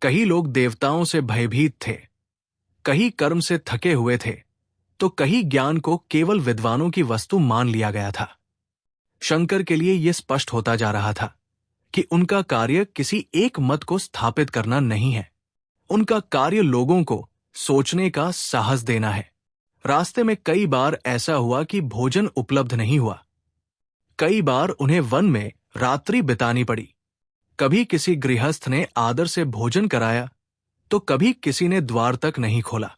कई लोग देवताओं से भयभीत थे, कई कर्म से थके हुए थे, तो कई ज्ञान को केवल विद्वानों की वस्तु मान लिया गया था। शंकर के लिए यह स्पष्ट होता जा रहा था कि उनका कार्य किसी एक मत को स्थापित करना नहीं है। उनका कार्य लोगों को सोचने का साहस देना है। रास्ते में कई बार ऐसा हुआ कि भोजन उपलब्ध नहीं हुआ। कई बार उन्हें वन में रात्रि बितानी पड़ी। कभी किसी गृहस्थ ने आदर से भोजन कराया, तो कभी किसी ने द्वार तक नहीं खोला।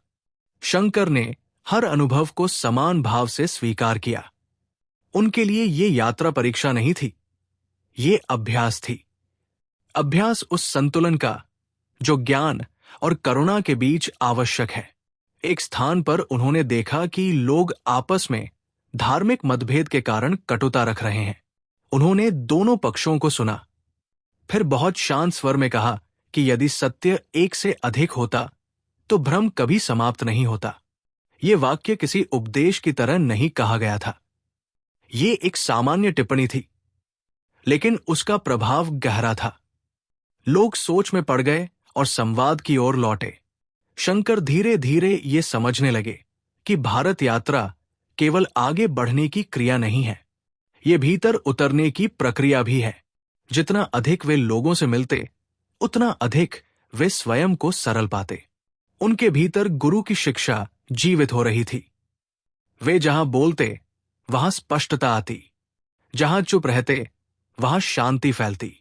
शंकर ने हर अनुभव को समान भाव से स्वीकार किया। उनके लिए ये यात्रा परीक्षा नहीं थी, ये अभ्यास थी। अभ्यास उस संतुलन का जो ज्ञान और करुणा के बीच आवश्यक है। एक स्थान पर उन्होंने देखा कि लोग आपस में धार्मिक मतभेद के कारण कटुता रख रहे हैं। उन्होंने दोनों पक्षों को सुना, फिर बहुत शांत स्वर में कहा कि यदि सत्य एक से अधिक होता तो भ्रम कभी समाप्त नहीं होता। ये वाक्य किसी उपदेश की तरह नहीं कहा गया था। ये एक सामान्य टिप्पणी थी, लेकिन उसका प्रभाव गहरा था। लोग सोच में पड़ गए और संवाद की ओर लौटे। शंकर धीरे धीरे ये समझने लगे कि भारत यात्रा केवल आगे बढ़ने की क्रिया नहीं है, ये भीतर उतरने की प्रक्रिया भी है। जितना अधिक वे लोगों से मिलते, उतना अधिक वे स्वयं को सरल पाते। उनके भीतर गुरु की शिक्षा जीवित हो रही थी। वे जहां बोलते वहां स्पष्टता आती, जहां चुप रहते वहां शांति फैलती।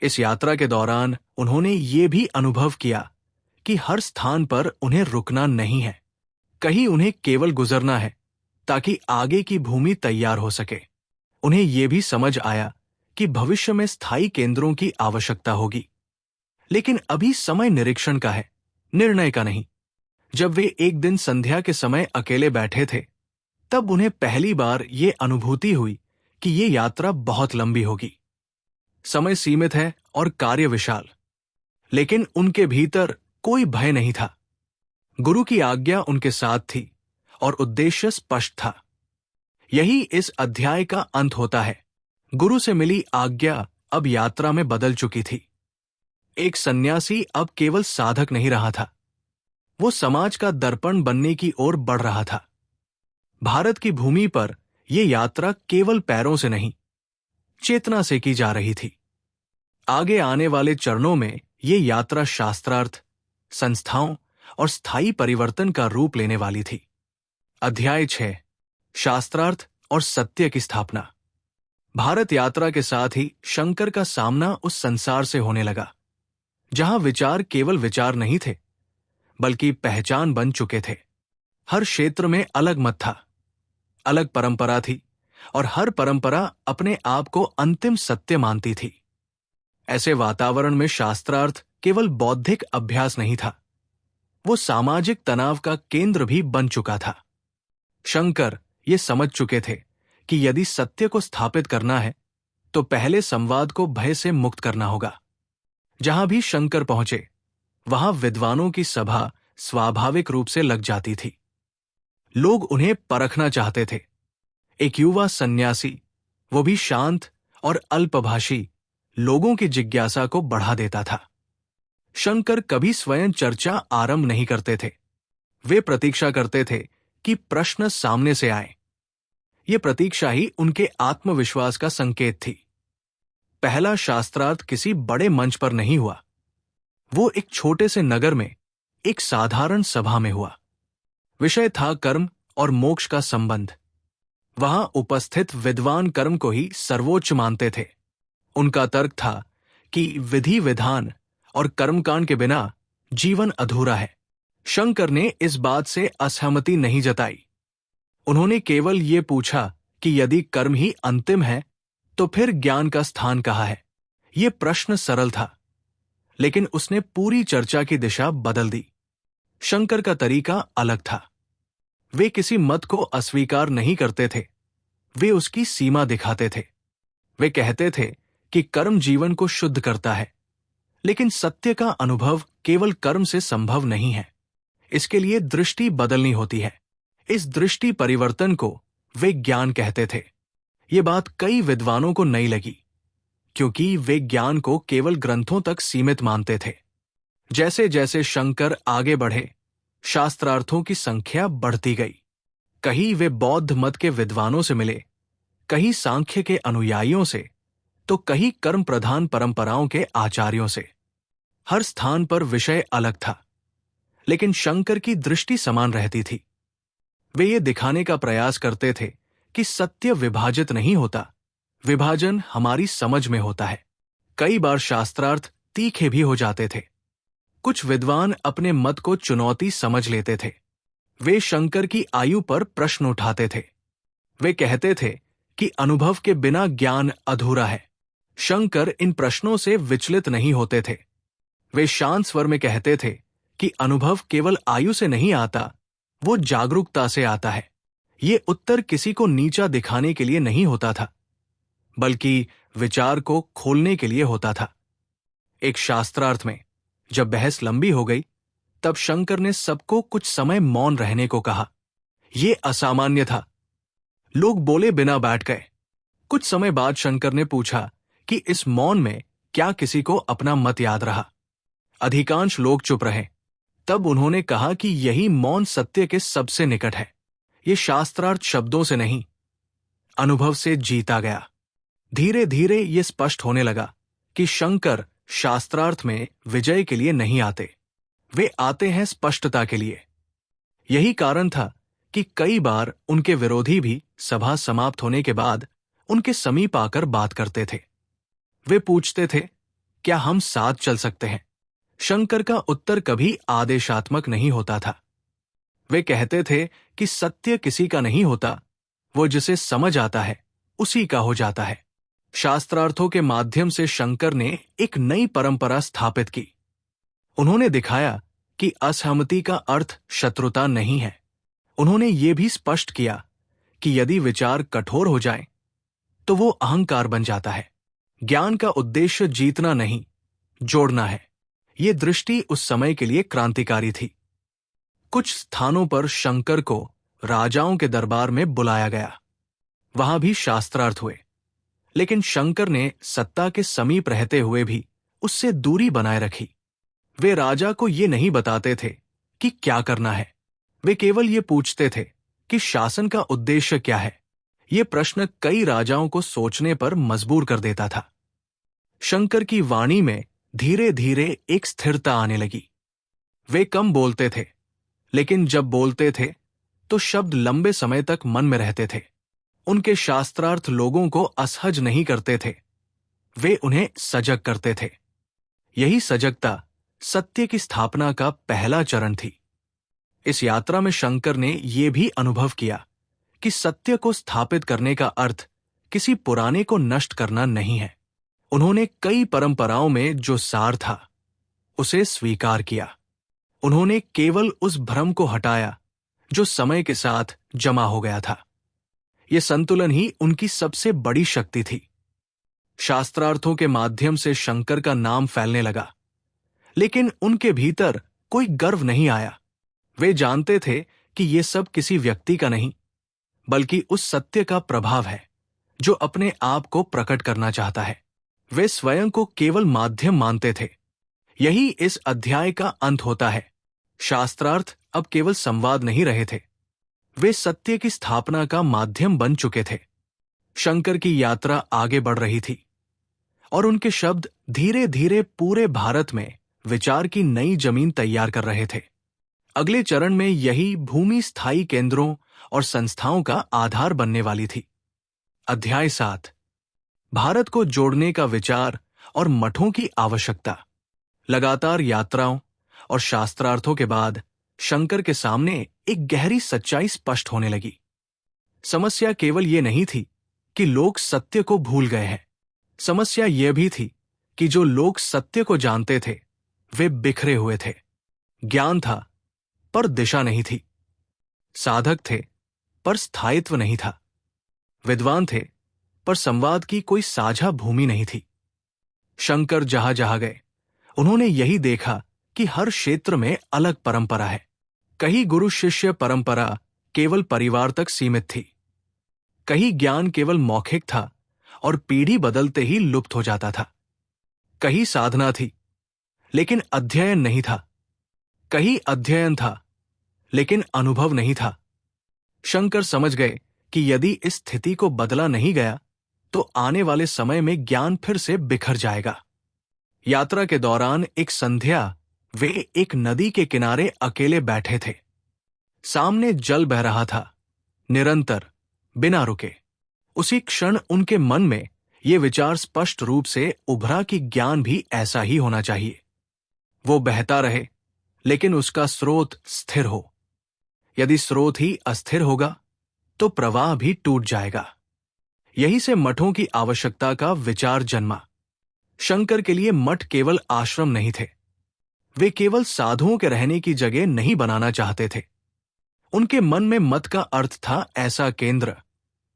इस यात्रा के दौरान उन्होंने ये भी अनुभव किया कि हर स्थान पर उन्हें रुकना नहीं है। कहीं उन्हें केवल गुजरना है ताकि आगे की भूमि तैयार हो सके। उन्हें यह भी समझ आया कि भविष्य में स्थायी केंद्रों की आवश्यकता होगी, लेकिन अभी समय निरीक्षण का है, निर्णय का नहीं। जब वे एक दिन संध्या के समय अकेले बैठे थे, तब उन्हें पहली बार ये अनुभूति हुई कि ये यात्रा बहुत लंबी होगी। समय सीमित है और कार्य विशाल, लेकिन उनके भीतर कोई भय नहीं था। गुरु की आज्ञा उनके साथ थी और उद्देश्य स्पष्ट था। यही इस अध्याय का अंत होता है। गुरु से मिली आज्ञा अब यात्रा में बदल चुकी थी। एक सन्यासी अब केवल साधक नहीं रहा था, वो समाज का दर्पण बनने की ओर बढ़ रहा था। भारत की भूमि पर यह यात्रा केवल पैरों से नहीं, चेतना से की जा रही थी। आगे आने वाले चरणों में यह यात्रा शास्त्रार्थ, संस्थाओं और स्थायी परिवर्तन का रूप लेने वाली थी। अध्याय 6, शास्त्रार्थ और सत्य की स्थापना। भारत यात्रा के साथ ही शंकर का सामना उस संसार से होने लगा, जहां विचार केवल विचार नहीं थे, बल्कि पहचान बन चुके थे। हर क्षेत्र में अलग मत था, अलग परंपरा थी, और हर परंपरा अपने आप को अंतिम सत्य मानती थी। ऐसे वातावरण में शास्त्रार्थ केवल बौद्धिक अभ्यास नहीं था, वो सामाजिक तनाव का केंद्र भी बन चुका था। शंकर ये समझ चुके थे कि यदि सत्य को स्थापित करना है तो पहले संवाद को भय से मुक्त करना होगा। जहां भी शंकर पहुंचे वहां विद्वानों की सभा स्वाभाविक रूप से लग जाती थी। लोग उन्हें परखना चाहते थे। एक युवा सन्यासी, वो भी शांत और अल्पभाषी, लोगों की जिज्ञासा को बढ़ा देता था। शंकर कभी स्वयं चर्चा आरंभ नहीं करते थे। वे प्रतीक्षा करते थे कि प्रश्न सामने से आए। ये प्रतीक्षा ही उनके आत्मविश्वास का संकेत थी। पहला शास्त्रार्थ किसी बड़े मंच पर नहीं हुआ। वो एक छोटे से नगर में एक साधारण सभा में हुआ। विषय था कर्म और मोक्ष का संबंध। वहां उपस्थित विद्वान कर्म को ही सर्वोच्च मानते थे। उनका तर्क था कि विधि विधान और कर्मकांड के बिना जीवन अधूरा है। शंकर ने इस बात से असहमति नहीं जताई। उन्होंने केवल ये पूछा कि यदि कर्म ही अंतिम है तो फिर ज्ञान का स्थान कहाँ है। ये प्रश्न सरल था, लेकिन उसने पूरी चर्चा की दिशा बदल दी। शंकर का तरीका अलग था। वे किसी मत को अस्वीकार नहीं करते थे, वे उसकी सीमा दिखाते थे। वे कहते थे कि कर्म जीवन को शुद्ध करता है, लेकिन सत्य का अनुभव केवल कर्म से संभव नहीं है। इसके लिए दृष्टि बदलनी होती है। इस दृष्टि परिवर्तन को वे ज्ञान कहते थे। ये बात कई विद्वानों को नहीं लगी, क्योंकि वे ज्ञान को केवल ग्रंथों तक सीमित मानते थे। जैसे जैसे शंकर आगे बढ़े, शास्त्रार्थों की संख्या बढ़ती गई। कहीं वे बौद्ध मत के विद्वानों से मिले, कहीं सांख्य के अनुयायियों से, तो कहीं कर्म प्रधान परंपराओं के आचार्यों से। हर स्थान पर विषय अलग था, लेकिन शंकर की दृष्टि समान रहती थी। वे ये दिखाने का प्रयास करते थे कि सत्य विभाजित नहीं होता, विभाजन हमारी समझ में होता है। कई बार शास्त्रार्थ तीखे भी हो जाते थे। कुछ विद्वान अपने मत को चुनौती समझ लेते थे। वे शंकर की आयु पर प्रश्न उठाते थे। वे कहते थे कि अनुभव के बिना ज्ञान अधूरा है। शंकर इन प्रश्नों से विचलित नहीं होते थे। वे शांत स्वर में कहते थे कि अनुभव केवल आयु से नहीं आता, वो जागरूकता से आता है। ये उत्तर किसी को नीचा दिखाने के लिए नहीं होता था, बल्कि विचार को खोलने के लिए होता था। एक शास्त्रार्थ में जब बहस लंबी हो गई, तब शंकर ने सबको कुछ समय मौन रहने को कहा। यह असामान्य था। लोग बोले बिना बैठ गए। कुछ समय बाद शंकर ने पूछा कि इस मौन में क्या किसी को अपना मत याद रहा। अधिकांश लोग चुप रहे। तब उन्होंने कहा कि यही मौन सत्य के सबसे निकट है। ये शास्त्रार्थ शब्दों से नहीं, अनुभव से जीता गया। धीरे धीरे ये स्पष्ट होने लगा कि शंकर शास्त्रार्थ में विजय के लिए नहीं आते, वे आते हैं स्पष्टता के लिए। यही कारण था कि कई बार उनके विरोधी भी सभा समाप्त होने के बाद उनके समीप आकर बात करते थे। वे पूछते थे, क्या हम साथ चल सकते हैं? शंकर का उत्तर कभी आदेशात्मक नहीं होता था। वे कहते थे कि सत्य किसी का नहीं होता, वो जिसे समझ आता है उसी का हो जाता है। शास्त्रार्थों के माध्यम से शंकर ने एक नई परंपरा स्थापित की। उन्होंने दिखाया कि असहमति का अर्थ शत्रुता नहीं है। उन्होंने ये भी स्पष्ट किया कि यदि विचार कठोर हो जाए तो वो अहंकार बन जाता है। ज्ञान का उद्देश्य जीतना नहीं, जोड़ना है। ये दृष्टि उस समय के लिए क्रांतिकारी थी। कुछ स्थानों पर शंकर को राजाओं के दरबार में बुलाया गया। वहां भी शास्त्रार्थ हुए, लेकिन शंकर ने सत्ता के समीप रहते हुए भी उससे दूरी बनाए रखी। वे राजा को ये नहीं बताते थे कि क्या करना है। वे केवल ये पूछते थे कि शासन का उद्देश्य क्या है। ये प्रश्न कई राजाओं को सोचने पर मजबूर कर देता था। शंकर की वाणी में धीरे धीरे एक स्थिरता आने लगी। वे कम बोलते थे, लेकिन जब बोलते थे तो शब्द लंबे समय तक मन में रहते थे। उनके शास्त्रार्थ लोगों को असहज नहीं करते थे, वे उन्हें सजग करते थे। यही सजगता सत्य की स्थापना का पहला चरण थी। इस यात्रा में शंकर ने यह भी अनुभव किया कि सत्य को स्थापित करने का अर्थ किसी पुराने को नष्ट करना नहीं है। उन्होंने कई परंपराओं में जो सार था उसे स्वीकार किया। उन्होंने केवल उस भ्रम को हटाया जो समय के साथ जमा हो गया था। यह संतुलन ही उनकी सबसे बड़ी शक्ति थी। शास्त्रार्थों के माध्यम से शंकर का नाम फैलने लगा, लेकिन उनके भीतर कोई गर्व नहीं आया। वे जानते थे कि यह सब किसी व्यक्ति का नहीं, बल्कि उस सत्य का प्रभाव है जो अपने आप को प्रकट करना चाहता है। वे स्वयं को केवल माध्यम मानते थे। यही इस अध्याय का अंत होता है। शास्त्रार्थ अब केवल संवाद नहीं रहे थे, वे सत्य की स्थापना का माध्यम बन चुके थे। शंकर की यात्रा आगे बढ़ रही थी और उनके शब्द धीरे धीरे पूरे भारत में विचार की नई जमीन तैयार कर रहे थे। अगले चरण में यही भूमि स्थायी केंद्रों और संस्थाओं का आधार बनने वाली थी। अध्याय 7, भारत को जोड़ने का विचार और मठों की आवश्यकता। लगातार यात्राओं और शास्त्रार्थों के बाद शंकर के सामने एक गहरी सच्चाई स्पष्ट होने लगी। समस्या केवल ये नहीं थी कि लोग सत्य को भूल गए हैं। समस्या यह भी थी कि जो लोग सत्य को जानते थे वे बिखरे हुए थे। ज्ञान था पर दिशा नहीं थी, साधक थे पर स्थायित्व नहीं था, विद्वान थे पर संवाद की कोई साझा भूमि नहीं थी। शंकर जहां जहां गए उन्होंने यही देखा कि हर क्षेत्र में अलग परंपरा है। कहीं गुरु शिष्य परंपरा केवल परिवार तक सीमित थी, कहीं ज्ञान केवल मौखिक था और पीढ़ी बदलते ही लुप्त हो जाता था। कहीं साधना थी लेकिन अध्ययन नहीं था, कहीं अध्ययन था लेकिन अनुभव नहीं था। शंकर समझ गए कि यदि इस स्थिति को बदला नहीं गया तो आने वाले समय में ज्ञान फिर से बिखर जाएगा। यात्रा के दौरान एक संध्या वे एक नदी के किनारे अकेले बैठे थे। सामने जल बह रहा था, निरंतर, बिना रुके। उसी क्षण उनके मन में ये विचार स्पष्ट रूप से उभरा कि ज्ञान भी ऐसा ही होना चाहिए। वो बहता रहे लेकिन उसका स्रोत स्थिर हो। यदि स्रोत ही अस्थिर होगा तो प्रवाह भी टूट जाएगा। यही से मठों की आवश्यकता का विचार जन्मा। शंकर के लिए मठ केवल आश्रम नहीं थे, वे केवल साधुओं के रहने की जगह नहीं बनाना चाहते थे। उनके मन में मत का अर्थ था ऐसा केंद्र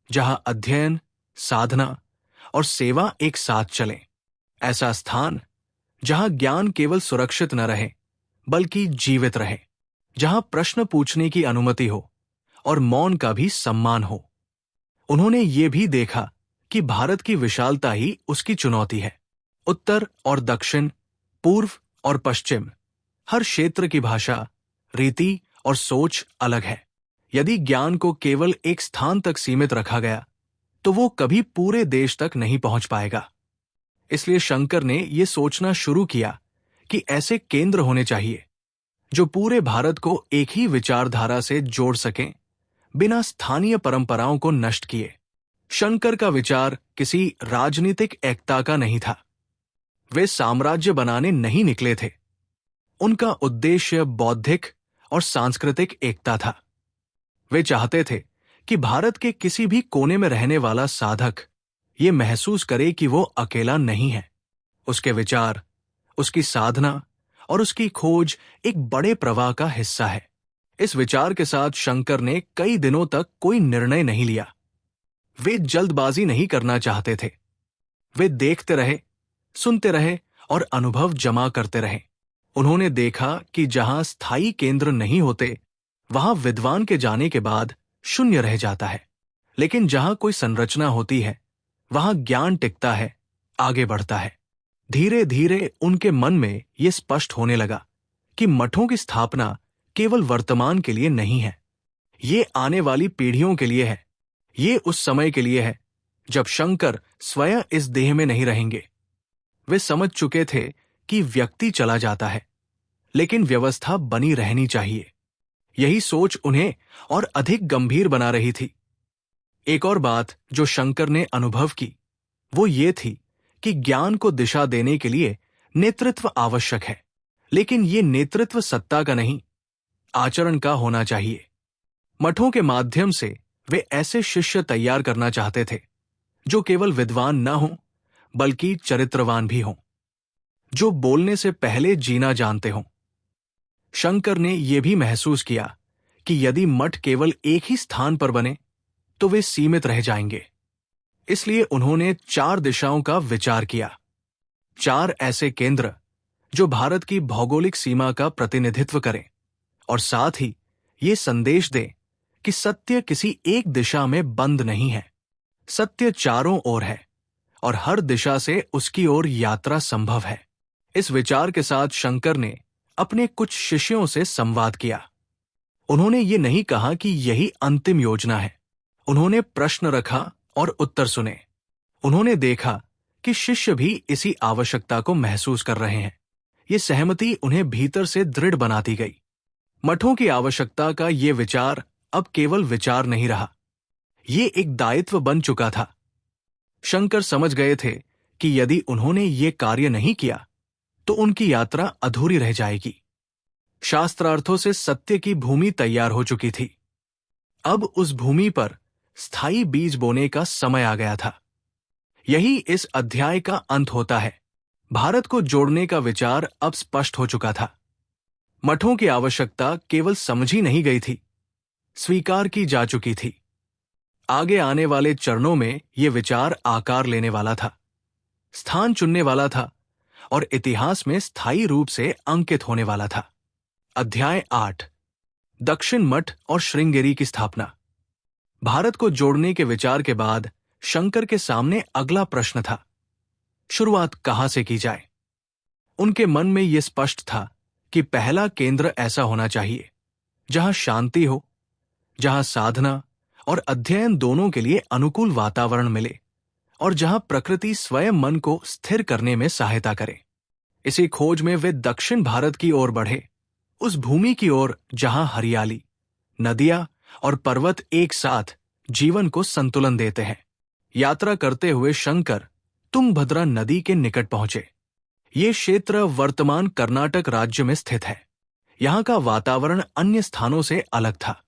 जहां अध्ययन, साधना और सेवा एक साथ चलें। ऐसा स्थान जहां ज्ञान केवल सुरक्षित न रहे बल्कि जीवित रहे, जहां प्रश्न पूछने की अनुमति हो और मौन का भी सम्मान हो। उन्होंने ये भी देखा कि भारत की विशालता ही उसकी चुनौती है। उत्तर और दक्षिण, पूर्व और पश्चिम, हर क्षेत्र की भाषा, रीति और सोच अलग है। यदि ज्ञान को केवल एक स्थान तक सीमित रखा गया तो वो कभी पूरे देश तक नहीं पहुंच पाएगा। इसलिए शंकर ने यह सोचना शुरू किया कि ऐसे केंद्र होने चाहिए जो पूरे भारत को एक ही विचारधारा से जोड़ सकें, बिना स्थानीय परंपराओं को नष्ट किए। शंकर का विचार किसी राजनीतिक एकता का नहीं था। वे साम्राज्य बनाने नहीं निकले थे। उनका उद्देश्य बौद्धिक और सांस्कृतिक एकता था। वे चाहते थे कि भारत के किसी भी कोने में रहने वाला साधक ये महसूस करे कि वो अकेला नहीं है। उसके विचार, उसकी साधना और उसकी खोज एक बड़े प्रवाह का हिस्सा है। इस विचार के साथ शंकर ने कई दिनों तक कोई निर्णय नहीं लिया। वे जल्दबाजी नहीं करना चाहते थे। वे देखते रहे, सुनते रहे और अनुभव जमा करते रहे। उन्होंने देखा कि जहां स्थायी केंद्र नहीं होते वहां विद्वान के जाने के बाद शून्य रह जाता है, लेकिन जहां कोई संरचना होती है वहां ज्ञान टिकता है, आगे बढ़ता है। धीरे धीरे उनके मन में यह स्पष्ट होने लगा कि मठों की स्थापना केवल वर्तमान के लिए नहीं है, ये आने वाली पीढ़ियों के लिए है। ये उस समय के लिए है जब शंकर स्वयं इस देह में नहीं रहेंगे। वे समझ चुके थे कि व्यक्ति चला जाता है लेकिन व्यवस्था बनी रहनी चाहिए। यही सोच उन्हें और अधिक गंभीर बना रही थी। एक और बात जो शंकर ने अनुभव की वो ये थी कि ज्ञान को दिशा देने के लिए नेतृत्व आवश्यक है, लेकिन ये नेतृत्व सत्ता का नहीं, आचरण का होना चाहिए। मठों के माध्यम से वे ऐसे शिष्य तैयार करना चाहते थे जो केवल विद्वान न हों बल्कि चरित्रवान भी हों, जो बोलने से पहले जीना जानते हों। शंकर ने यह भी महसूस किया कि यदि मठ केवल एक ही स्थान पर बने तो वे सीमित रह जाएंगे। इसलिए उन्होंने 4 दिशाओं का विचार किया, 4 ऐसे केंद्र जो भारत की भौगोलिक सीमा का प्रतिनिधित्व करें और साथ ही ये संदेश दें कि सत्य किसी एक दिशा में बंद नहीं है। सत्य चारों ओर है और हर दिशा से उसकी ओर यात्रा संभव है। इस विचार के साथ शंकर ने अपने कुछ शिष्यों से संवाद किया। उन्होंने ये नहीं कहा कि यही अंतिम योजना है। उन्होंने प्रश्न रखा और उत्तर सुने। उन्होंने देखा कि शिष्य भी इसी आवश्यकता को महसूस कर रहे हैं। ये सहमति उन्हें भीतर से दृढ़ बनाती गई। मठों की आवश्यकता का ये विचार अब केवल विचार नहीं रहा, ये एक दायित्व बन चुका था। शंकर समझ गए थे कि यदि उन्होंने ये कार्य नहीं किया तो उनकी यात्रा अधूरी रह जाएगी। शास्त्रार्थों से सत्य की भूमि तैयार हो चुकी थी। अब उस भूमि पर स्थायी बीज बोने का समय आ गया था। यही इस अध्याय का अंत होता है। भारत को जोड़ने का विचार अब स्पष्ट हो चुका था। मठों की आवश्यकता केवल समझी नहीं गई थी, स्वीकार की जा चुकी थी। आगे आने वाले चरणों में यह विचार आकार लेने वाला था, स्थान चुनने वाला था और इतिहास में स्थायी रूप से अंकित होने वाला था। अध्याय 8, दक्षिण मठ और श्रृंगेरी की स्थापना। भारत को जोड़ने के विचार के बाद शंकर के सामने अगला प्रश्न था, शुरुआत कहां से की जाए। उनके मन में यह स्पष्ट था कि पहला केंद्र ऐसा होना चाहिए जहां शांति हो, जहां साधना और अध्ययन दोनों के लिए अनुकूल वातावरण मिले और जहां प्रकृति स्वयं मन को स्थिर करने में सहायता करे। इसी खोज में वे दक्षिण भारत की ओर बढ़े, उस भूमि की ओर जहां हरियाली, नदियां और पर्वत एक साथ जीवन को संतुलन देते हैं। यात्रा करते हुए शंकर तुंगभद्रा नदी के निकट पहुंचे। ये क्षेत्र वर्तमान कर्नाटक राज्य में स्थित है। यहां का वातावरण अन्य स्थानों से अलग था।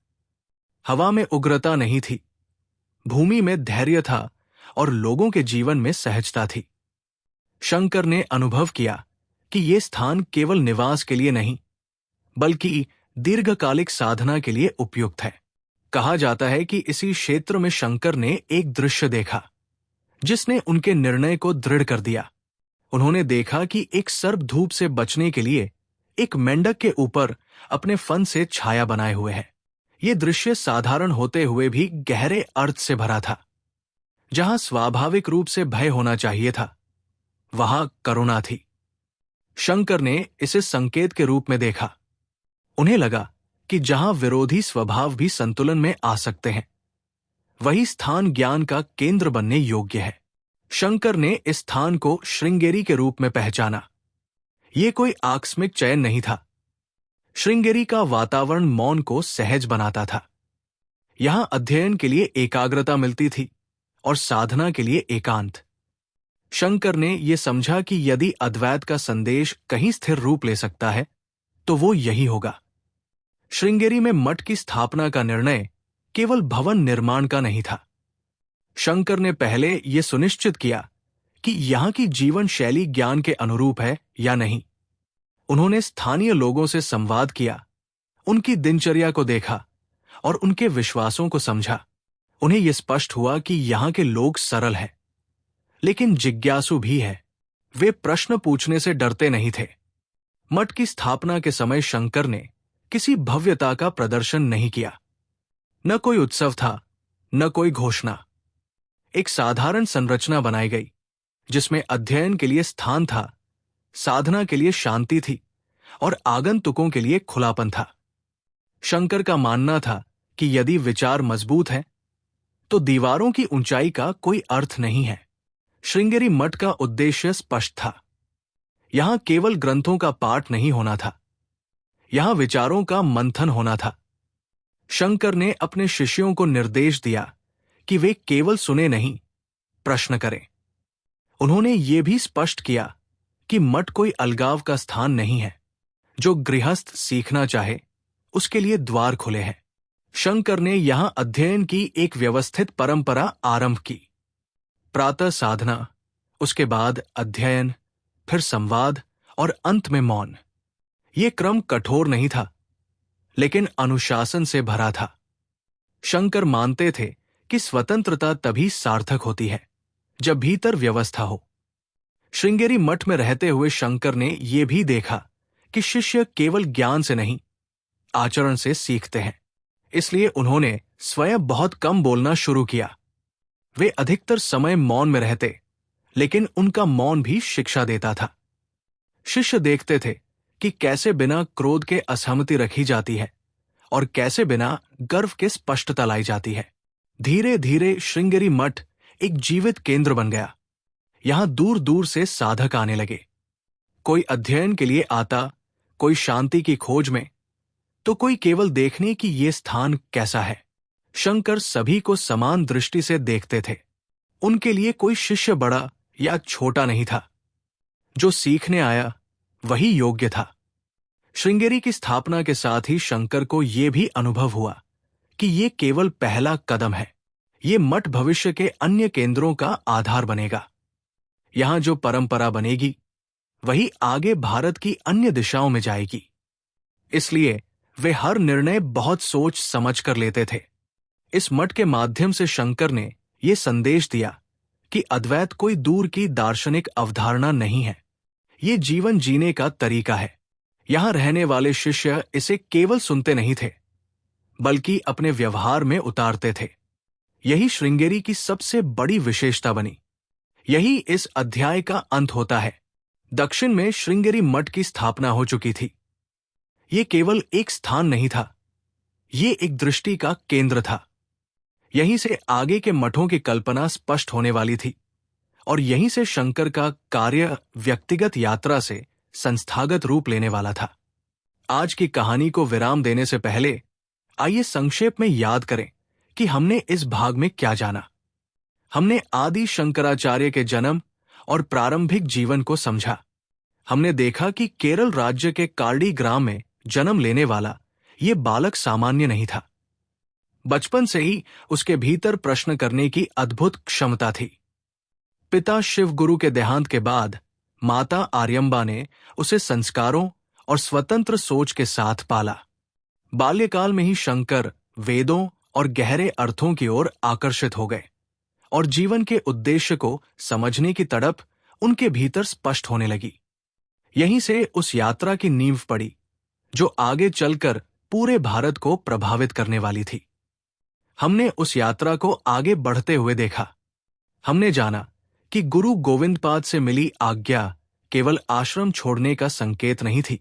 हवा में उग्रता नहीं थी, भूमि में धैर्य था और लोगों के जीवन में सहजता थी। शंकर ने अनुभव किया कि ये स्थान केवल निवास के लिए नहीं, बल्कि दीर्घकालिक साधना के लिए उपयुक्त है। कहा जाता है कि इसी क्षेत्र में शंकर ने एक दृश्य देखा जिसने उनके निर्णय को दृढ़ कर दिया। उन्होंने देखा कि एक सर्प धूप से बचने के लिए एक मेंढक के ऊपर अपने फन से छाया बनाए हुए है। ये दृश्य साधारण होते हुए भी गहरे अर्थ से भरा था। जहां स्वाभाविक रूप से भय होना चाहिए था, वहां करुणा थी। शंकर ने इसे संकेत के रूप में देखा। उन्हें लगा कि जहां विरोधी स्वभाव भी संतुलन में आ सकते हैं, वही स्थान ज्ञान का केंद्र बनने योग्य है। शंकर ने इस स्थान को श्रृंगेरी के रूप में पहचाना। यह कोई आकस्मिक चयन नहीं था। श्रृंगेरी का वातावरण मौन को सहज बनाता था। यहां अध्ययन के लिए एकाग्रता मिलती थी और साधना के लिए एकांत। शंकर ने यह समझा कि यदि अद्वैत का संदेश कहीं स्थिर रूप ले सकता है तो वो यही होगा। श्रृंगेरी में मठ की स्थापना का निर्णय केवल भवन निर्माण का नहीं था। शंकर ने पहले यह सुनिश्चित किया कि यहां की जीवन शैली ज्ञान के अनुरूप है या नहीं। उन्होंने स्थानीय लोगों से संवाद किया, उनकी दिनचर्या को देखा और उनके विश्वासों को समझा। उन्हें यह स्पष्ट हुआ कि यहां के लोग सरल हैं, लेकिन जिज्ञासु भी है। वे प्रश्न पूछने से डरते नहीं थे। मठ की स्थापना के समय शंकर ने किसी भव्यता का प्रदर्शन नहीं किया। न कोई उत्सव था, न कोई घोषणा। एक साधारण संरचना बनाई गई जिसमें अध्ययन के लिए स्थान था, साधना के लिए शांति थी और आगंतुकों के लिए खुलापन था। शंकर का मानना था कि यदि विचार मजबूत है तो दीवारों की ऊंचाई का कोई अर्थ नहीं है। श्रृंगेरी मठ का उद्देश्य स्पष्ट था। यहां केवल ग्रंथों का पाठ नहीं होना था, यहां विचारों का मंथन होना था। शंकर ने अपने शिष्यों को निर्देश दिया कि वे केवल सुने नहीं, प्रश्न करें। उन्होंने ये भी स्पष्ट किया कि मठ कोई अलगाव का स्थान नहीं है। जो गृहस्थ सीखना चाहे उसके लिए द्वार खुले हैं। शंकर ने यहां अध्ययन की एक व्यवस्थित परंपरा आरंभ की। प्रातः साधना, उसके बाद अध्ययन, फिर संवाद और अंत में मौन। ये क्रम कठोर नहीं था, लेकिन अनुशासन से भरा था। शंकर मानते थे कि स्वतंत्रता तभी सार्थक होती है जब भीतर व्यवस्था हो। श्रृंगेरी मठ में रहते हुए शंकर ने यह भी देखा कि शिष्य केवल ज्ञान से नहीं, आचरण से सीखते हैं। इसलिए उन्होंने स्वयं बहुत कम बोलना शुरू किया। वे अधिकतर समय मौन में रहते, लेकिन उनका मौन भी शिक्षा देता था। शिष्य देखते थे कि कैसे बिना क्रोध के असहमति रखी जाती है और कैसे बिना गर्व के स्पष्टता लाई जाती है। धीरे धीरे श्रृंगेरी मठ एक जीवित केंद्र बन गया। यहां दूर दूर से साधक आने लगे। कोई अध्ययन के लिए आता, कोई शांति की खोज में, तो कोई केवल देखने कि ये स्थान कैसा है। शंकर सभी को समान दृष्टि से देखते थे। उनके लिए कोई शिष्य बड़ा या छोटा नहीं था। जो सीखने आया वही योग्य था। श्रृंगेरी की स्थापना के साथ ही शंकर को यह भी अनुभव हुआ कि ये केवल पहला कदम है। ये मठ भविष्य के अन्य केंद्रों का आधार बनेगा। यहां जो परंपरा बनेगी वही आगे भारत की अन्य दिशाओं में जाएगी। इसलिए वे हर निर्णय बहुत सोच समझ कर लेते थे। इस मठ के माध्यम से शंकर ने यह संदेश दिया कि अद्वैत कोई दूर की दार्शनिक अवधारणा नहीं है, ये जीवन जीने का तरीका है। यहां रहने वाले शिष्य इसे केवल सुनते नहीं थे, बल्कि अपने व्यवहार में उतारते थे। यही श्रृंगेरी की सबसे बड़ी विशेषता बनी। यही इस अध्याय का अंत होता है। दक्षिण में श्रृंगेरी मठ की स्थापना हो चुकी थी। ये केवल एक स्थान नहीं था, ये एक दृष्टि का केंद्र था। यहीं से आगे के मठों की कल्पना स्पष्ट होने वाली थी और यहीं से शंकर का कार्य व्यक्तिगत यात्रा से संस्थागत रूप लेने वाला था। आज की कहानी को विराम देने से पहले आइए संक्षेप में याद करें कि हमने इस भाग में क्या जाना। हमने आदि शंकराचार्य के जन्म और प्रारंभिक जीवन को समझा। हमने देखा कि केरल राज्य के कार्डी ग्राम में जन्म लेने वाला ये बालक सामान्य नहीं था। बचपन से ही उसके भीतर प्रश्न करने की अद्भुत क्षमता थी। पिता शिव गुरु के देहांत के बाद माता आर्यम्बा ने उसे संस्कारों और स्वतंत्र सोच के साथ पाला। बाल्यकाल में ही शंकर वेदों और गहरे अर्थों की ओर आकर्षित हो गए और जीवन के उद्देश्य को समझने की तड़प उनके भीतर स्पष्ट होने लगी। यहीं से उस यात्रा की नींव पड़ी जो आगे चलकर पूरे भारत को प्रभावित करने वाली थी। हमने उस यात्रा को आगे बढ़ते हुए देखा। हमने जाना कि गुरु गोविंदपाद से मिली आज्ञा केवल आश्रम छोड़ने का संकेत नहीं थी,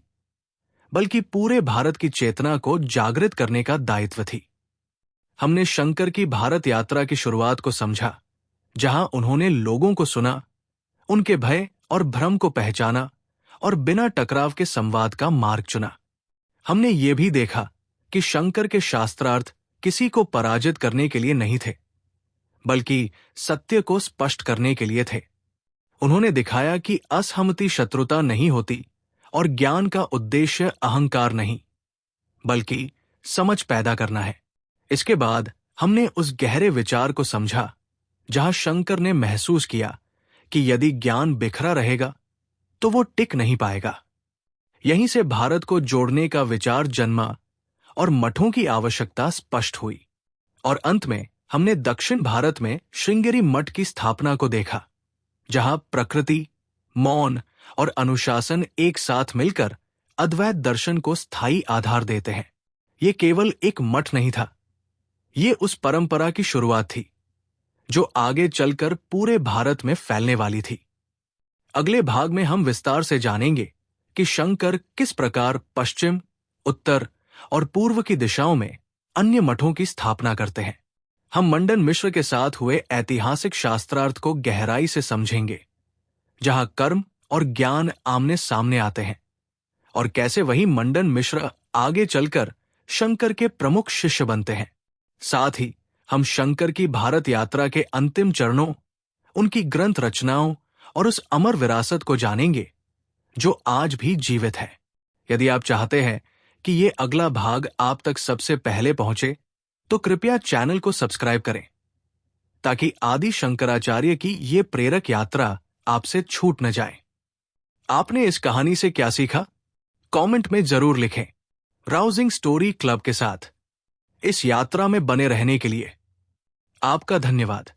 बल्कि पूरे भारत की चेतना को जागृत करने का दायित्व थी। हमने शंकर की भारत यात्रा की शुरुआत को समझा, जहां उन्होंने लोगों को सुना, उनके भय और भ्रम को पहचाना और बिना टकराव के संवाद का मार्ग चुना। हमने ये भी देखा कि शंकर के शास्त्रार्थ किसी को पराजित करने के लिए नहीं थे, बल्कि सत्य को स्पष्ट करने के लिए थे। उन्होंने दिखाया कि असहमति शत्रुता नहीं होती और ज्ञान का उद्देश्य अहंकार नहीं, बल्कि समझ पैदा करना है। इसके बाद हमने उस गहरे विचार को समझा जहां शंकर ने महसूस किया कि यदि ज्ञान बिखरा रहेगा तो वो टिक नहीं पाएगा। यहीं से भारत को जोड़ने का विचार जन्मा और मठों की आवश्यकता स्पष्ट हुई। और अंत में हमने दक्षिण भारत में श्रृंगेरी मठ की स्थापना को देखा, जहां प्रकृति, मौन और अनुशासन एक साथ मिलकर अद्वैत दर्शन को स्थायी आधार देते हैं। ये केवल एक मठ नहीं था, ये उस परंपरा की शुरुआत थी जो आगे चलकर पूरे भारत में फैलने वाली थी। अगले भाग में हम विस्तार से जानेंगे कि शंकर किस प्रकार पश्चिम, उत्तर और पूर्व की दिशाओं में अन्य मठों की स्थापना करते हैं। हम मंडन मिश्र के साथ हुए ऐतिहासिक शास्त्रार्थ को गहराई से समझेंगे, जहां कर्म और ज्ञान आमने सामने आते हैं, और कैसे वही मंडन मिश्र आगे चलकर शंकर के प्रमुख शिष्य बनते हैं। साथ ही हम शंकर की भारत यात्रा के अंतिम चरणों, उनकी ग्रंथ रचनाओं और उस अमर विरासत को जानेंगे जो आज भी जीवित है। यदि आप चाहते हैं कि ये अगला भाग आप तक सबसे पहले पहुंचे, तो कृपया चैनल को सब्सक्राइब करें, ताकि आदि शंकराचार्य की ये प्रेरक यात्रा आपसे छूट न जाए। आपने इस कहानी से क्या सीखा? कमेंट में जरूर लिखें। राउजिंग स्टोरी क्लब के साथ इस यात्रा में बने रहने के लिए आपका धन्यवाद।